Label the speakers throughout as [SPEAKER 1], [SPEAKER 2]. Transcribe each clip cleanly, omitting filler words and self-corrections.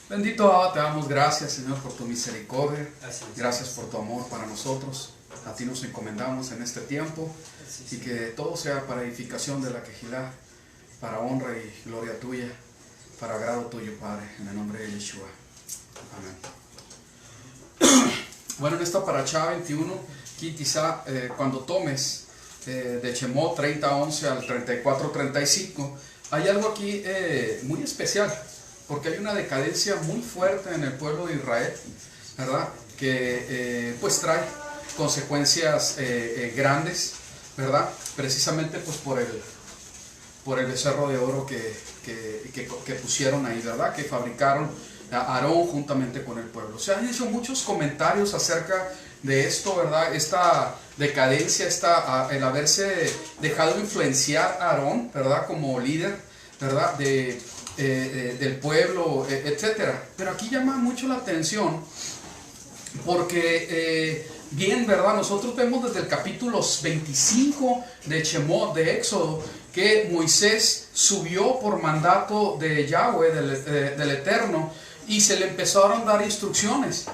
[SPEAKER 1] Bendito Abba, te damos gracias, Señor, por tu misericordia.
[SPEAKER 2] Gracias
[SPEAKER 1] por tu amor para nosotros. A ti nos encomendamos en este tiempo y que todo sea para edificación de la Quejilá, para honra y gloria tuya, para agrado tuyo, Padre, en el nombre de Yeshua. Amén. Bueno, en esta Parashá 21, aquí quizá cuando tomes de Shemot 30:11 al 34:35, hay algo aquí muy especial, porque hay una decadencia muy fuerte en el pueblo de Israel, ¿verdad? Que pues trae consecuencias grandes, ¿verdad? Precisamente pues por el becerro de oro que pusieron ahí, ¿verdad? Que fabricaron a Aarón juntamente con el pueblo. Se han hecho muchos comentarios acerca de esto, ¿verdad? Esta decadencia, el haberse dejado influenciar a Aarón, ¿verdad? Como líder, ¿verdad? Del pueblo, etcétera. Pero aquí llama mucho la atención porque bien, ¿verdad? Nosotros vemos desde el capítulo 25 de Shemot, de Éxodo, que Moisés subió por mandato de Yahweh, del Eterno, y se le empezaron a dar instrucciones.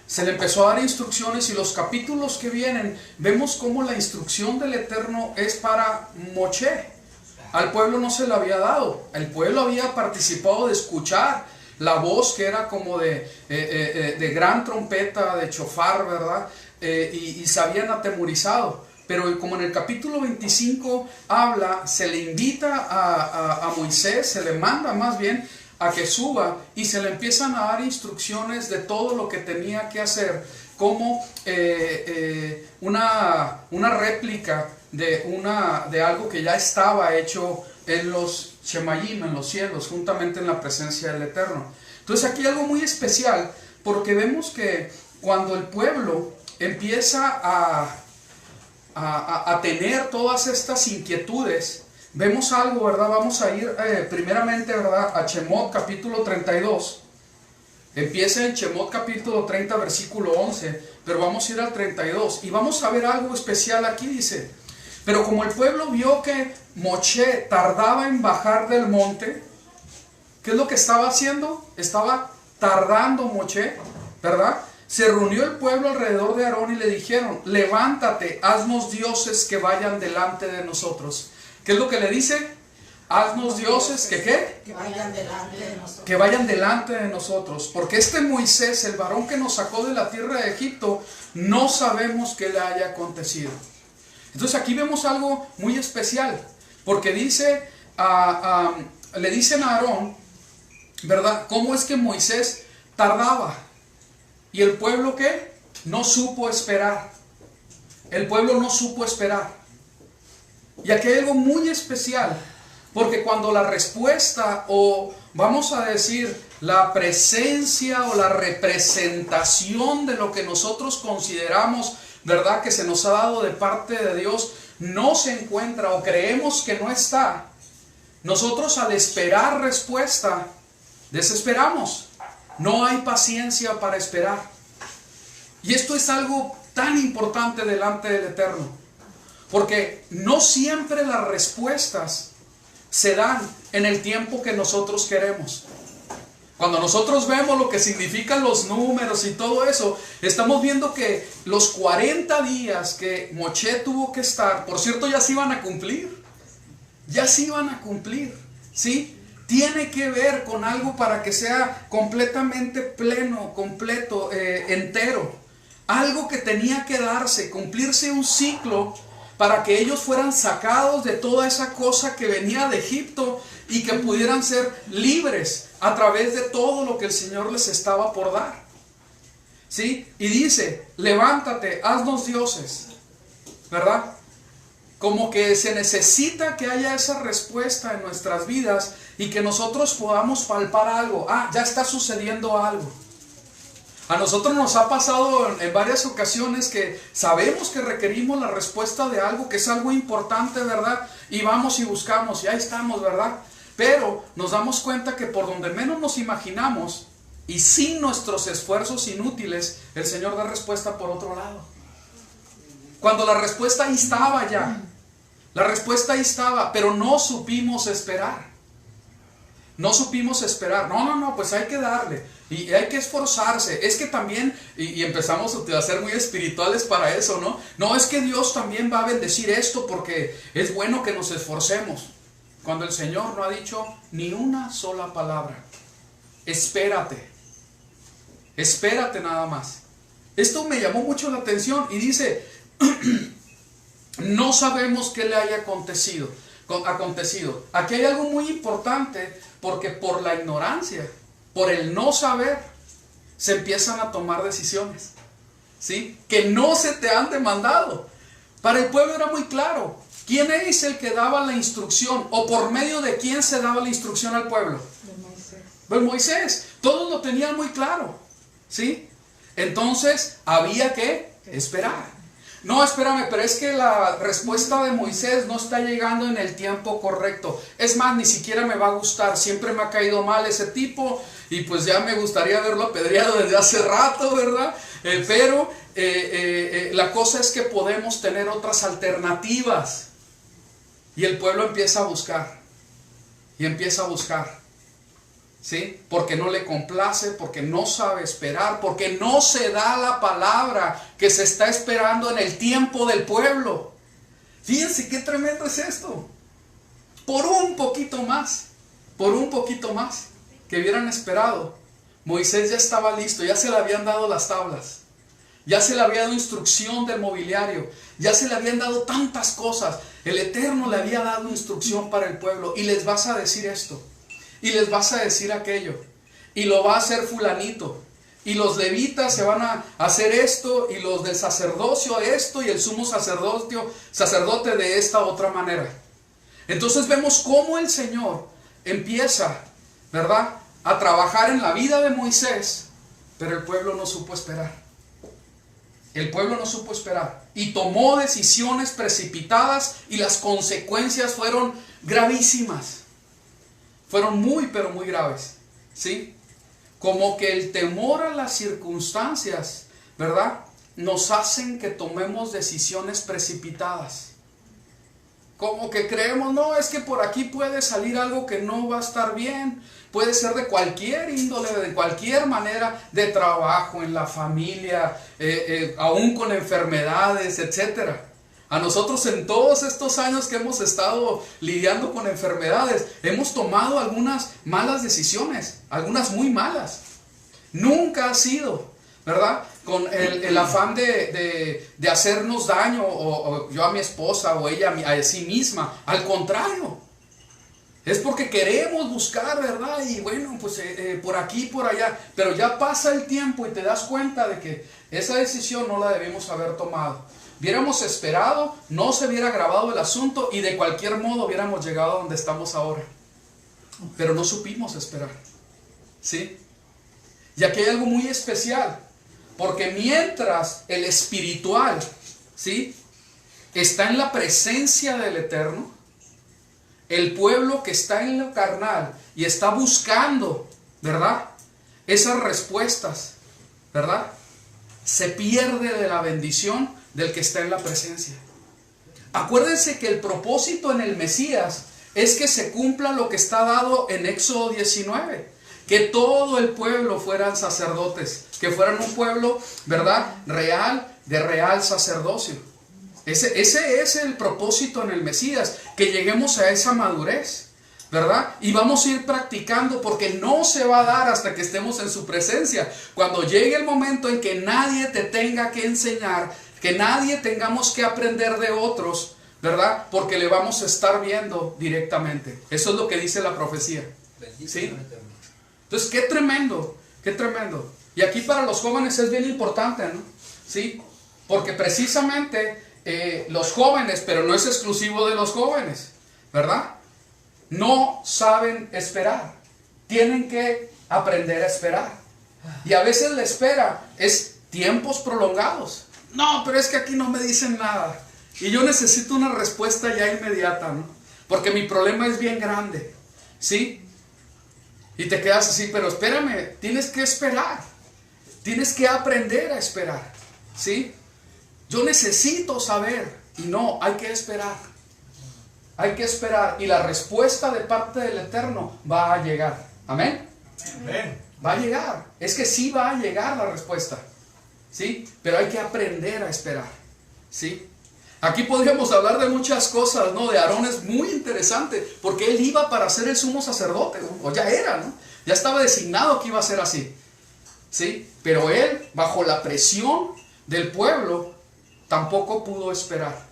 [SPEAKER 1] Se le empezó a dar instrucciones, y los capítulos que vienen vemos cómo la instrucción del Eterno es para Moshe. Al pueblo no se le había dado. El pueblo había participado de escuchar la voz que era como de gran trompeta, de chofar, ¿verdad? Y se habían atemorizado. Pero como en el capítulo 25 habla, se le invita a Moisés, se le manda más bien a que suba, y se le empiezan a dar instrucciones de todo lo que tenía que hacer, como una réplica de algo que ya estaba hecho en los Shemayim, en los cielos, juntamente en la presencia del Eterno. Entonces aquí hay algo muy especial, porque vemos que cuando el pueblo empieza a tener todas estas inquietudes, vemos algo, ¿verdad? Vamos a ir primeramente, ¿verdad?, a Shemot capítulo 32. Empieza en Shemot capítulo 30 versículo 11, pero vamos a ir al 32 y vamos a ver algo especial aquí. Dice: pero como el pueblo vio que Moshe tardaba en bajar del monte, ¿qué es lo que estaba haciendo? Estaba tardando Moshe, ¿verdad? Se reunió el pueblo alrededor de Aarón y le dijeron: levántate, haznos dioses que vayan delante de nosotros. ¿Qué es lo que le dice? Haznos dioses que ¿qué?
[SPEAKER 3] Que vayan delante de nosotros.
[SPEAKER 1] Que vayan delante de nosotros. Porque este Moisés, el varón que nos sacó de la tierra de Egipto, no sabemos qué le haya acontecido. Entonces aquí vemos algo muy especial. Porque dice, le dicen a Aarón, ¿verdad?, cómo es que Moisés tardaba. Y el pueblo ¿qué? No supo esperar. El pueblo no supo esperar. Y aquí hay algo muy especial, porque cuando la respuesta, o vamos a decir la presencia o la representación de lo que nosotros consideramos, ¿verdad?, que se nos ha dado de parte de Dios, no se encuentra o creemos que no está, nosotros al esperar respuesta, desesperamos. No hay paciencia para esperar. Y esto es algo tan importante delante del Eterno, porque no siempre las respuestas se dan en el tiempo que nosotros queremos. Cuando nosotros vemos lo que significan los números y todo eso, estamos viendo que los 40 días que Moshe tuvo que estar, por cierto, ya se iban a cumplir. Ya se iban a cumplir, ¿sí? Tiene que ver con algo para que sea completamente pleno, completo, entero. Algo que tenía que darse, cumplirse un ciclo para que ellos fueran sacados de toda esa cosa que venía de Egipto y que pudieran ser libres a través de todo lo que el Señor les estaba por dar. ¿Sí? Y dice: levántate, haznos dioses, ¿verdad? Como que se necesita que haya esa respuesta en nuestras vidas y que nosotros podamos palpar algo. Ya está sucediendo algo. A nosotros nos ha pasado en varias ocasiones que sabemos que requerimos la respuesta de algo, que es algo importante, ¿verdad? Y vamos y buscamos y ahí estamos, ¿verdad? Pero nos damos cuenta que por donde menos nos imaginamos y sin nuestros esfuerzos inútiles, el Señor da respuesta por otro lado. Cuando la respuesta ahí estaba ya. La respuesta ahí estaba, pero no supimos esperar. no supimos esperar. No, pues hay que darle. Y hay que esforzarse. Es que también, y empezamos a ser muy espirituales para eso, ¿no? No, es que Dios también va a bendecir esto porque es bueno que nos esforcemos. Cuando el Señor no ha dicho ni una sola palabra. Espérate. Espérate nada más. Esto me llamó mucho la atención y dice, no sabemos qué le haya acontecido. Aquí hay algo muy importante porque por la ignorancia, por el no saber, se empiezan a tomar decisiones, ¿sí? Que no se te han demandado. Para el pueblo era muy claro. ¿Quién es el que daba la instrucción? ¿O por medio de quién se daba la instrucción al pueblo?
[SPEAKER 2] De Moisés.
[SPEAKER 1] Pues Moisés. Todos lo tenían muy claro, ¿sí? Entonces había que esperar. No, espérame, pero es que la respuesta de Moisés no está llegando en el tiempo correcto. Es más, ni siquiera me va a gustar. Siempre me ha caído mal ese tipo y pues ya me gustaría haberlo apedreado desde hace rato, ¿verdad? Pero la cosa es que podemos tener otras alternativas. Y el pueblo empieza a buscar. Y empieza a buscar. ¿Sí? Porque no le complace, porque no sabe esperar, porque no se da la palabra que se está esperando en el tiempo del pueblo. Fíjense qué tremendo es esto. Por un poquito más que hubieran esperado, Moisés ya estaba listo, ya se le habían dado las tablas, ya se le había dado instrucción del mobiliario, ya se le habían dado tantas cosas. El Eterno le había dado instrucción para el pueblo y les vas a decir esto. Y les vas a decir aquello. Y lo va a hacer fulanito. Y los levitas se van a hacer esto. Y los del sacerdocio esto. Y el sumo sacerdote de esta otra manera. Entonces vemos cómo el Señor empieza, ¿verdad?, a trabajar en la vida de Moisés. Pero el pueblo no supo esperar. El pueblo no supo esperar. Y tomó decisiones precipitadas. Y las consecuencias fueron gravísimas. Fueron muy, pero muy graves, ¿sí? Como que el temor a las circunstancias, ¿verdad?, nos hacen que tomemos decisiones precipitadas. Como que creemos, no, es que por aquí puede salir algo que no va a estar bien. Puede ser de cualquier índole, de cualquier manera, de trabajo, en la familia, aún con enfermedades, etcétera. A nosotros en todos estos años que hemos estado lidiando con enfermedades, hemos tomado algunas malas decisiones, algunas muy malas. Nunca ha sido, ¿verdad?, con el afán de hacernos daño, o yo a mi esposa, o ella a sí misma. Al contrario, es porque queremos buscar, ¿verdad? Y bueno, pues por aquí, por allá. Pero ya pasa el tiempo y te das cuenta de que esa decisión no la debimos haber tomado. Hubiéramos esperado, no se hubiera agravado el asunto y de cualquier modo hubiéramos llegado a donde estamos ahora. Pero no supimos esperar, ¿sí? Y aquí hay algo muy especial, porque mientras el espiritual, ¿sí?, está en la presencia del Eterno, el pueblo que está en lo carnal y está buscando, ¿verdad?, esas respuestas, ¿verdad?, se pierde de la bendición del que está en la presencia. Acuérdense que el propósito en el Mesías es que se cumpla lo que está dado en Éxodo 19, que todo el pueblo fueran sacerdotes, que fueran un pueblo, ¿verdad?, real, de real sacerdocio. Ese es el propósito en el Mesías, que lleguemos a esa madurez, ¿verdad? Y vamos a ir practicando, porque no se va a dar hasta que estemos en su presencia. Cuando llegue el momento en que nadie te tenga que enseñar, que nadie tengamos que aprender de otros, ¿verdad?, porque le vamos a estar viendo directamente. Eso es lo que dice la profecía, ¿sí? Entonces, qué tremendo, qué tremendo. Y aquí para los jóvenes es bien importante, ¿no? ¿Sí? Porque precisamente los jóvenes, pero no es exclusivo de los jóvenes, ¿verdad?, no saben esperar. Tienen que aprender a esperar. Y a veces la espera es tiempos prolongados. No, pero es que aquí no me dicen nada. Y yo necesito una respuesta ya inmediata, ¿no? Porque mi problema es bien grande, ¿sí? Y te quedas así, pero espérame, tienes que esperar. Tienes que aprender a esperar, ¿sí? Yo necesito saber. Y no, hay que esperar. hay que esperar y la respuesta de parte del Eterno va a llegar. Amén.
[SPEAKER 2] Amén.
[SPEAKER 1] Va a llegar. Es que sí va a llegar la respuesta. ¿Sí? Pero hay que aprender a esperar. ¿Sí? Aquí podríamos hablar de muchas cosas, ¿no? De Aarón es muy interesante, porque él iba para ser el sumo sacerdote, ¿no? O ya era, ¿no? Ya estaba designado que iba a ser así. ¿Sí? Pero él, bajo la presión del pueblo, tampoco pudo esperar.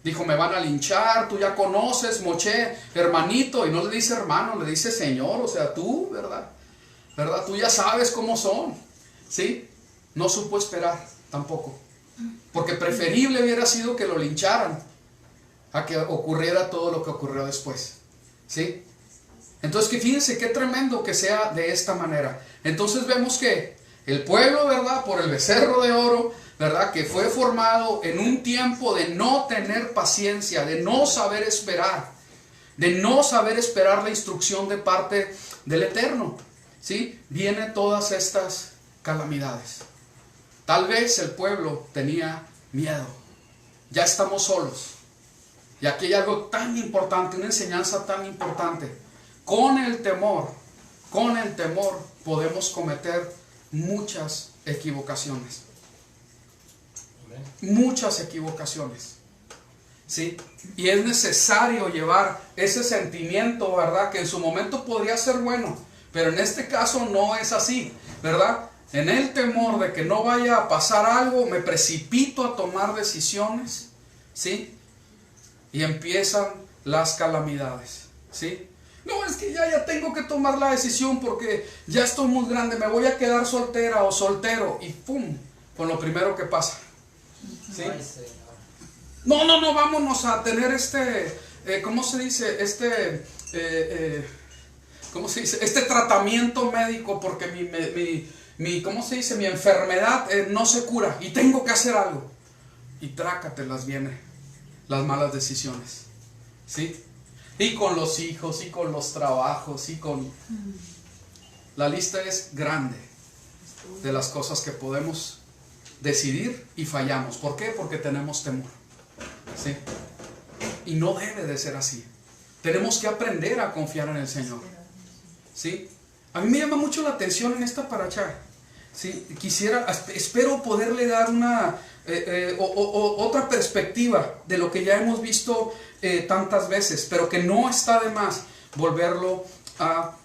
[SPEAKER 1] Dijo, me van a linchar, tú ya conoces, Moché, hermanito, y no le dice hermano, le dice Señor, o sea, tú, ¿verdad? ¿Verdad? Tú ya sabes cómo son, ¿sí? No supo esperar tampoco, porque preferible hubiera sido que lo lincharan a que ocurriera todo lo que ocurrió después, ¿sí? Entonces, que fíjense qué tremendo que sea de esta manera. Entonces vemos que el pueblo, ¿verdad? Por el becerro de oro, ¿verdad? Que fue formado en un tiempo de no tener paciencia, de no saber esperar, de no saber esperar la instrucción de parte del Eterno, ¿sí? Vienen todas estas calamidades. Tal vez el pueblo tenía miedo. Ya estamos solos. Y aquí hay algo tan importante, una enseñanza tan importante. Con el temor podemos cometer muchas equivocaciones. Muchas equivocaciones, ¿sí? Y es necesario llevar ese sentimiento, ¿verdad? Que en su momento podría ser bueno, pero en este caso no es así, ¿verdad? En el temor de que no vaya a pasar algo, me precipito a tomar decisiones, ¿sí? Y empiezan las calamidades, ¿sí? No, es que ya tengo que tomar la decisión porque ya estoy muy grande, me voy a quedar soltera o soltero, y ¡pum! Con lo primero que pasa. ¿Sí? No, vámonos a tener ¿cómo se dice? ¿Cómo se dice? Este tratamiento médico porque ¿cómo se dice? Mi enfermedad no se cura y tengo que hacer algo. Y trácatelas vienen las malas decisiones. ¿Sí? Y con los hijos, y con los trabajos, y con... La lista es grande de las cosas que podemos decidir y fallamos. ¿Por qué? Porque tenemos temor, ¿sí? Y no debe de ser así. Tenemos que aprender a confiar en el Señor, ¿sí? A mí me llama mucho la atención en esta paracha, ¿sí? Espero poderle dar una otra perspectiva de lo que ya hemos visto tantas veces, pero que no está de más volverlo a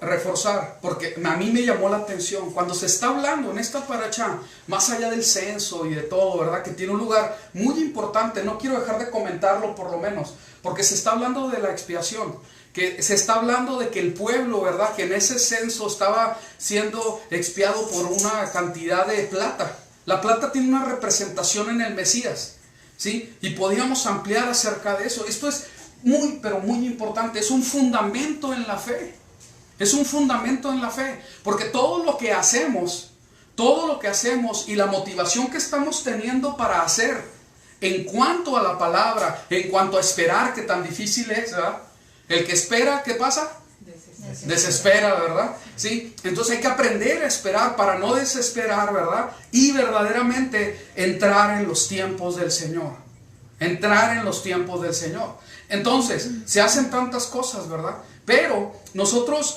[SPEAKER 1] reforzar, porque a mí me llamó la atención cuando se está hablando en esta paracha, más allá del censo y de todo, ¿verdad? Que tiene un lugar muy importante, no quiero dejar de comentarlo por lo menos, porque se está hablando de la expiación, que se está hablando de que el pueblo, ¿verdad? Que en ese censo estaba siendo expiado por una cantidad de plata. La plata tiene una representación en el Mesías, ¿sí? Y podíamos ampliar acerca de eso. Esto es muy, pero muy importante, es un fundamento en la fe. Es un fundamento en la fe, porque todo lo que hacemos y la motivación que estamos teniendo para hacer en cuanto a la palabra, en cuanto a esperar, que tan difícil es, ¿verdad? El que espera, ¿qué pasa? Desespera, ¿verdad? ¿Sí? Entonces hay que aprender a esperar para no desesperar, ¿verdad? Y verdaderamente entrar en los tiempos del Señor. Entrar en los tiempos del Señor. Entonces, se hacen tantas cosas, ¿verdad? Pero nosotros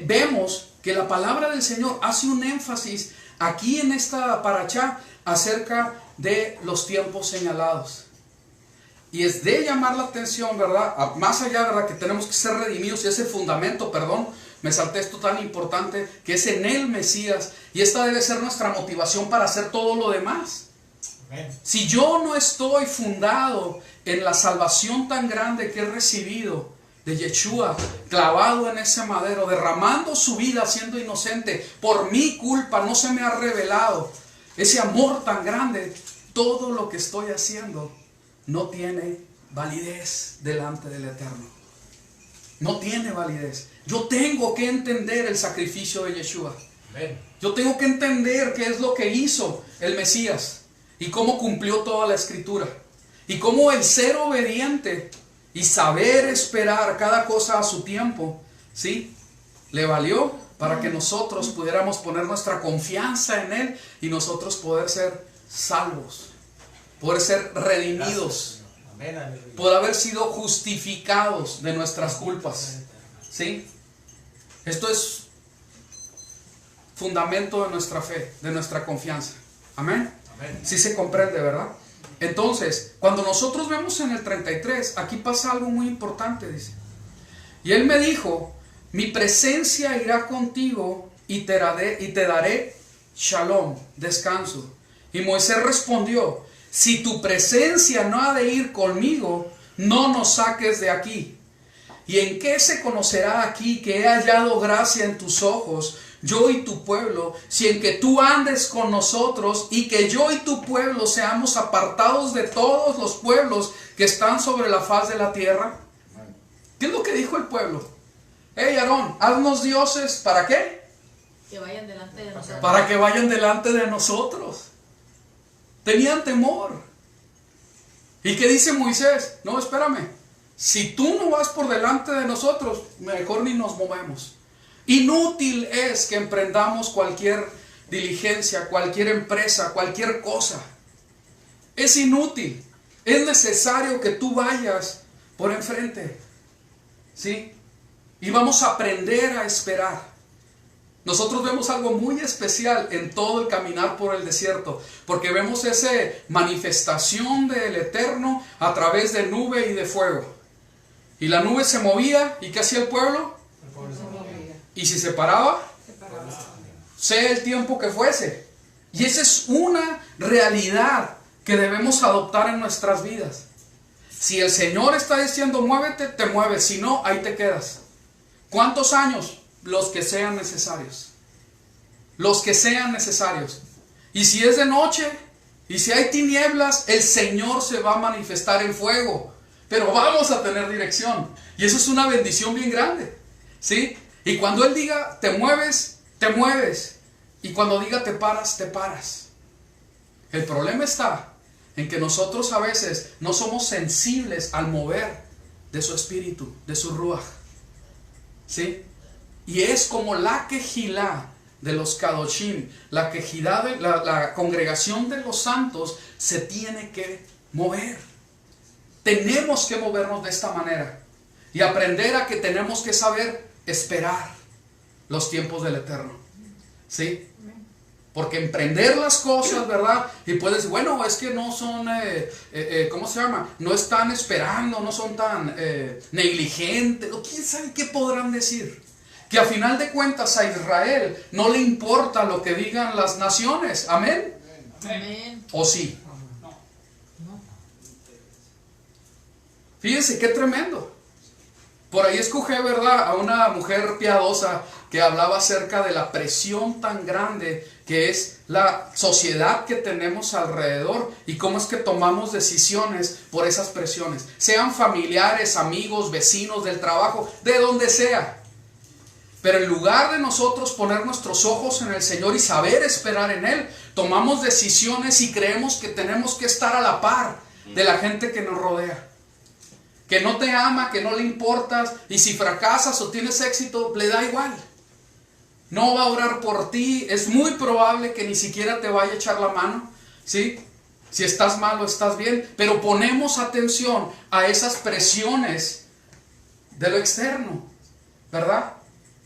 [SPEAKER 1] vemos que la palabra del Señor hace un énfasis aquí en esta paracha acerca de los tiempos señalados. Y es de llamar la atención, ¿verdad? Más allá, ¿verdad? Que tenemos que ser redimidos y ese fundamento, me salté esto tan importante, que es en el Mesías. Y esta debe ser nuestra motivación para hacer todo lo demás. Si yo no estoy fundado en la salvación tan grande que he recibido de Yeshua, clavado en ese madero, derramando su vida siendo inocente, por mi culpa no se me ha revelado ese amor tan grande, todo lo que estoy haciendo no tiene validez delante del Eterno. No tiene validez. Yo tengo que entender el sacrificio de Yeshua. Yo tengo que entender qué es lo que hizo el Mesías y cómo cumplió toda la Escritura. Y cómo el ser obediente y saber esperar cada cosa a su tiempo, ¿sí? Le valió para que nosotros pudiéramos poner nuestra confianza en Él y nosotros poder ser salvos, poder ser redimidos, por haber sido justificados de nuestras culpas. ¿Sí? Esto es fundamento de nuestra fe, de nuestra confianza. Amén. Sí se comprende, ¿verdad? Entonces, cuando nosotros vemos en el 33, aquí pasa algo muy importante, dice. Y él me dijo, mi presencia irá contigo y te daré shalom, descanso. Y Moisés respondió, si tu presencia no ha de ir conmigo, no nos saques de aquí. ¿Y en qué se conocerá aquí que he hallado gracia en tus ojos, yo y tu pueblo, si en que tú andes con nosotros y que yo y tu pueblo seamos apartados de todos los pueblos que están sobre la faz de la tierra? ¿Qué es lo que dijo el pueblo? Hey, Aarón, haznos dioses, ¿para qué?
[SPEAKER 2] Que vayan delante de nosotros.
[SPEAKER 1] Para que vayan delante de nosotros. Tenían temor. ¿Y qué dice Moisés? No, espérame. Si tú no vas por delante de nosotros, mejor ni nos movemos. Inútil es que emprendamos cualquier diligencia, cualquier empresa, cualquier cosa. Es inútil. Es necesario que tú vayas por enfrente. ¿Sí? Y vamos a aprender a esperar. Nosotros vemos algo muy especial en todo el caminar por el desierto, porque vemos esa manifestación del Eterno a través de nube y de fuego. Y la nube se movía, ¿y qué hacía el pueblo? Y si se paraba, sea el tiempo que fuese. Y esa es una realidad que debemos adoptar en nuestras vidas. Si el Señor está diciendo muévete, te mueves, si no, ahí te quedas. ¿Cuántos años? Los que sean necesarios. Los que sean necesarios. Y si es de noche, y si hay tinieblas, el Señor se va a manifestar en fuego. Pero vamos a tener dirección. Y eso es una bendición bien grande. ¿Sí? Y cuando Él diga, te mueves, te mueves. Y cuando diga, te paras, te paras. El problema está en que nosotros a veces no somos sensibles al mover de su espíritu, de su ruaj. ¿Sí? Y es como la quejilá de los kadoshim, la quejilá de la congregación de los santos se tiene que mover. Tenemos que movernos de esta manera y aprender a que tenemos que saber esperar los tiempos del Eterno. ¿Sí? Porque emprender las cosas, ¿verdad? Y puedes, bueno, es que no son, ¿cómo se llama? No están esperando, no son tan negligentes, o quién sabe qué podrán decir. Que a final de cuentas a Israel no le importa lo que digan las naciones. ¿Amén?
[SPEAKER 2] Amén.
[SPEAKER 1] ¿O sí? Fíjense qué tremendo. Por ahí escogí, ¿verdad?, a una mujer piadosa que hablaba acerca de la presión tan grande que es la sociedad que tenemos alrededor y cómo es que tomamos decisiones por esas presiones. Sean familiares, amigos, vecinos del trabajo, de donde sea. Pero en lugar de nosotros poner nuestros ojos en el Señor y saber esperar en Él, tomamos decisiones y creemos que tenemos que estar a la par de la gente que nos rodea. Que no te ama, que no le importas, y si fracasas o tienes éxito, le da igual. No va a orar por ti, es muy probable que ni siquiera te vaya a echar la mano, ¿sí? Si estás mal o estás bien, pero ponemos atención a esas presiones de lo externo, ¿verdad?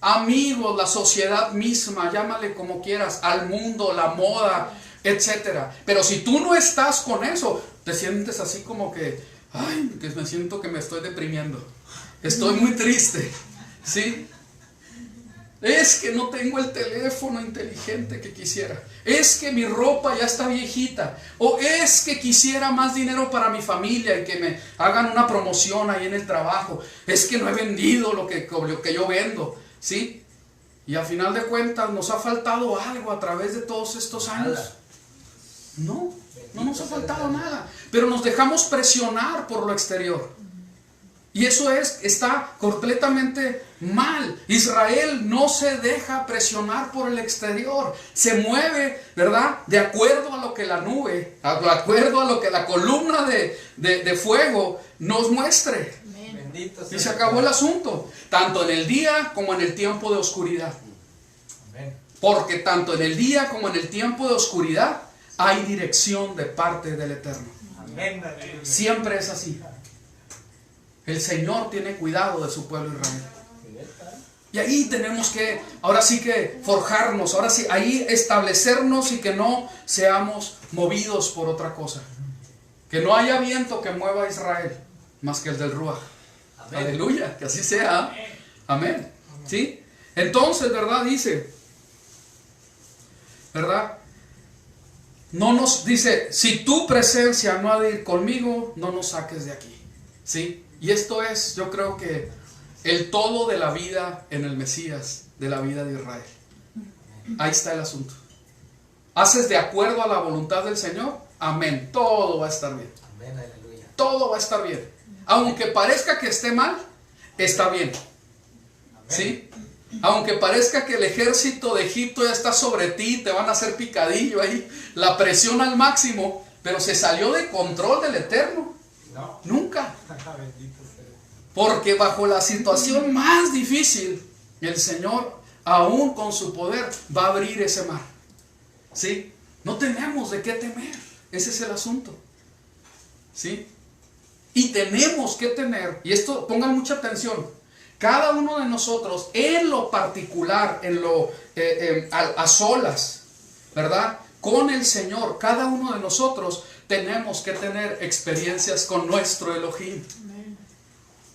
[SPEAKER 1] Amigos, la sociedad misma, llámale como quieras, al mundo, la moda, etc. Pero si tú no estás con eso, te sientes así como que, ay, que me siento que me estoy deprimiendo, estoy muy triste, ¿sí? Es que no tengo el teléfono inteligente que quisiera, es que mi ropa ya está viejita, o es que quisiera más dinero para mi familia y que me hagan una promoción ahí en el trabajo, es que no he vendido lo que yo vendo, ¿sí? Y a final de cuentas nos ha faltado algo a través de todos estos años. No nos ha faltado nada, pero nos dejamos presionar por lo exterior. Y eso está completamente mal. Israel no se deja presionar por el exterior. Se mueve, ¿verdad?, de acuerdo a lo que la nube, de acuerdo a lo que la columna de fuego nos muestre.
[SPEAKER 2] Bendito
[SPEAKER 1] Y se acabó el asunto. Tanto en el día como en el tiempo de oscuridad. Porque tanto en el día como en el tiempo de oscuridad hay dirección de parte del Eterno. Siempre es así. El Señor tiene cuidado de su pueblo Israel. Y ahí tenemos que, ahora sí que forjarnos, ahora sí, ahí establecernos y que no seamos movidos por otra cosa. Que no haya viento que mueva a Israel más que el del Ruaj. Aleluya, que así sea. Amén. ¿Sí? Entonces, ¿verdad? Dice, ¿verdad? No nos dice, si tu presencia no ha de ir conmigo, no nos saques de aquí. ¿Sí? Y esto es, yo creo que el todo de la vida en el Mesías, de la vida de Israel. Ahí está el asunto. ¿Haces de acuerdo a la voluntad del Señor? Amén. Todo va a estar bien.
[SPEAKER 3] Amén, aleluya.
[SPEAKER 1] Todo va a estar bien. Aunque parezca que esté mal, está bien. ¿Sí? Aunque parezca que el ejército de Egipto ya está sobre ti, te van a hacer picadillo ahí, la presión al máximo, pero se salió de control del Eterno.
[SPEAKER 3] No.
[SPEAKER 1] Nunca.
[SPEAKER 3] Bendito sea.
[SPEAKER 1] Porque bajo la situación más difícil, el Señor, aún con su poder, va a abrir ese mar. ¿Sí? No tenemos de qué temer. Ese es el asunto. ¿Sí? Y tenemos que tener, y esto pongan mucha atención, cada uno de nosotros en lo particular, a solas, ¿verdad? Con el Señor, cada uno de nosotros tenemos que tener experiencias con nuestro Elohim.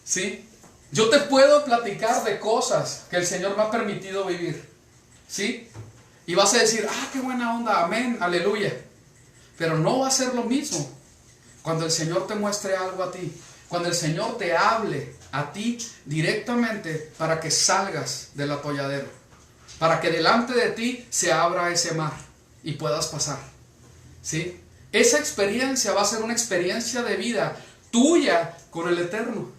[SPEAKER 1] ¿Sí? Yo te puedo platicar de cosas que el Señor me ha permitido vivir. ¿Sí? Y vas a decir, qué buena onda, amén, aleluya. Pero no va a ser lo mismo cuando el Señor te muestre algo a ti. Cuando el Señor te hable a ti directamente para que salgas del atolladero. Para que delante de ti se abra ese mar y puedas pasar. ¿Sí? Esa experiencia va a ser una experiencia de vida tuya con el Eterno.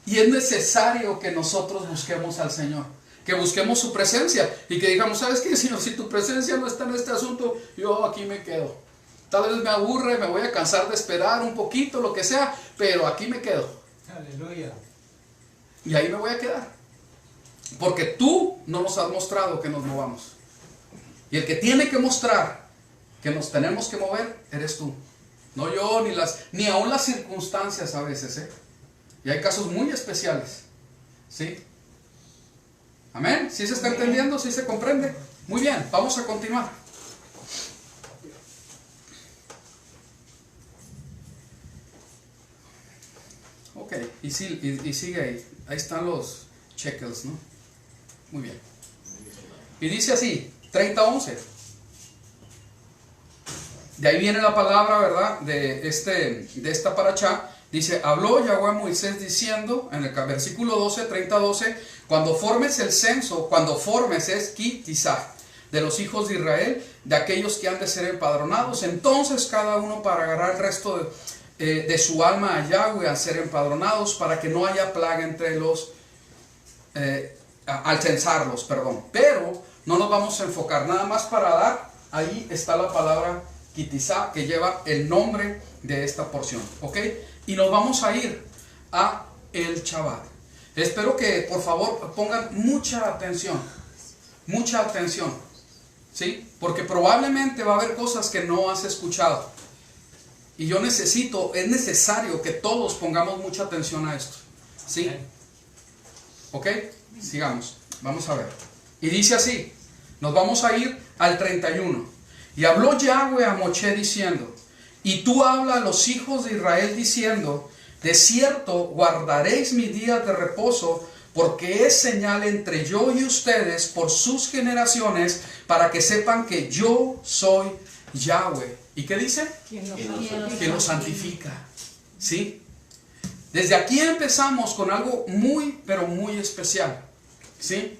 [SPEAKER 1] Y es necesario que nosotros busquemos al Señor, que busquemos su presencia y que digamos, ¿sabes qué, Señor? Si tu presencia no está en este asunto, yo aquí me quedo. Tal vez me aburre, me voy a cansar de esperar un poquito, lo que sea, pero aquí me quedo.
[SPEAKER 3] Aleluya.
[SPEAKER 1] Y ahí me voy a quedar. Porque tú no nos has mostrado que nos movamos. Y el que tiene que mostrar que nos tenemos que mover, eres tú. No yo, ni aún las circunstancias a veces, ¿eh? Y hay casos muy especiales. ¿Sí? ¿Amén? ¿Sí se está entendiendo? ¿Sí se comprende? Muy bien, vamos a continuar. Ok, y sigue ahí. Ahí están los shekels, ¿no? Muy bien. Y dice así, 30:11. De ahí viene la palabra, ¿verdad? De esta parachá. Dice, habló Yahweh a Moisés diciendo, en el versículo 12, 30:12, cuando formes el censo, cuando formes es Kitizá, de los hijos de Israel, de aquellos que han de ser empadronados, entonces cada uno para agarrar el resto de su alma a Yahweh a ser empadronados, para que no haya plaga entre los, al censarlos, perdón. Pero no nos vamos a enfocar, nada más para dar, ahí está la palabra Kitizá, que lleva el nombre de esta porción, ¿ok? Y nos vamos a ir a el Shabbat. Espero que por favor pongan mucha atención, ¿sí? Porque probablemente va a haber cosas que no has escuchado. Y es necesario que todos pongamos mucha atención a esto, ¿sí? ¿Ok? Sigamos, vamos a ver. Y dice así, nos vamos a ir al 31. Y habló Yahweh a Moshe diciendo, y tú habla a los hijos de Israel diciendo, de cierto guardaréis mis días de reposo, porque es señal entre yo y ustedes por sus generaciones, para que sepan que yo soy Yahweh. ¿Y qué dice? Que lo santifica. ¿Sí? Desde aquí empezamos con algo muy, pero muy especial. ¿Sí?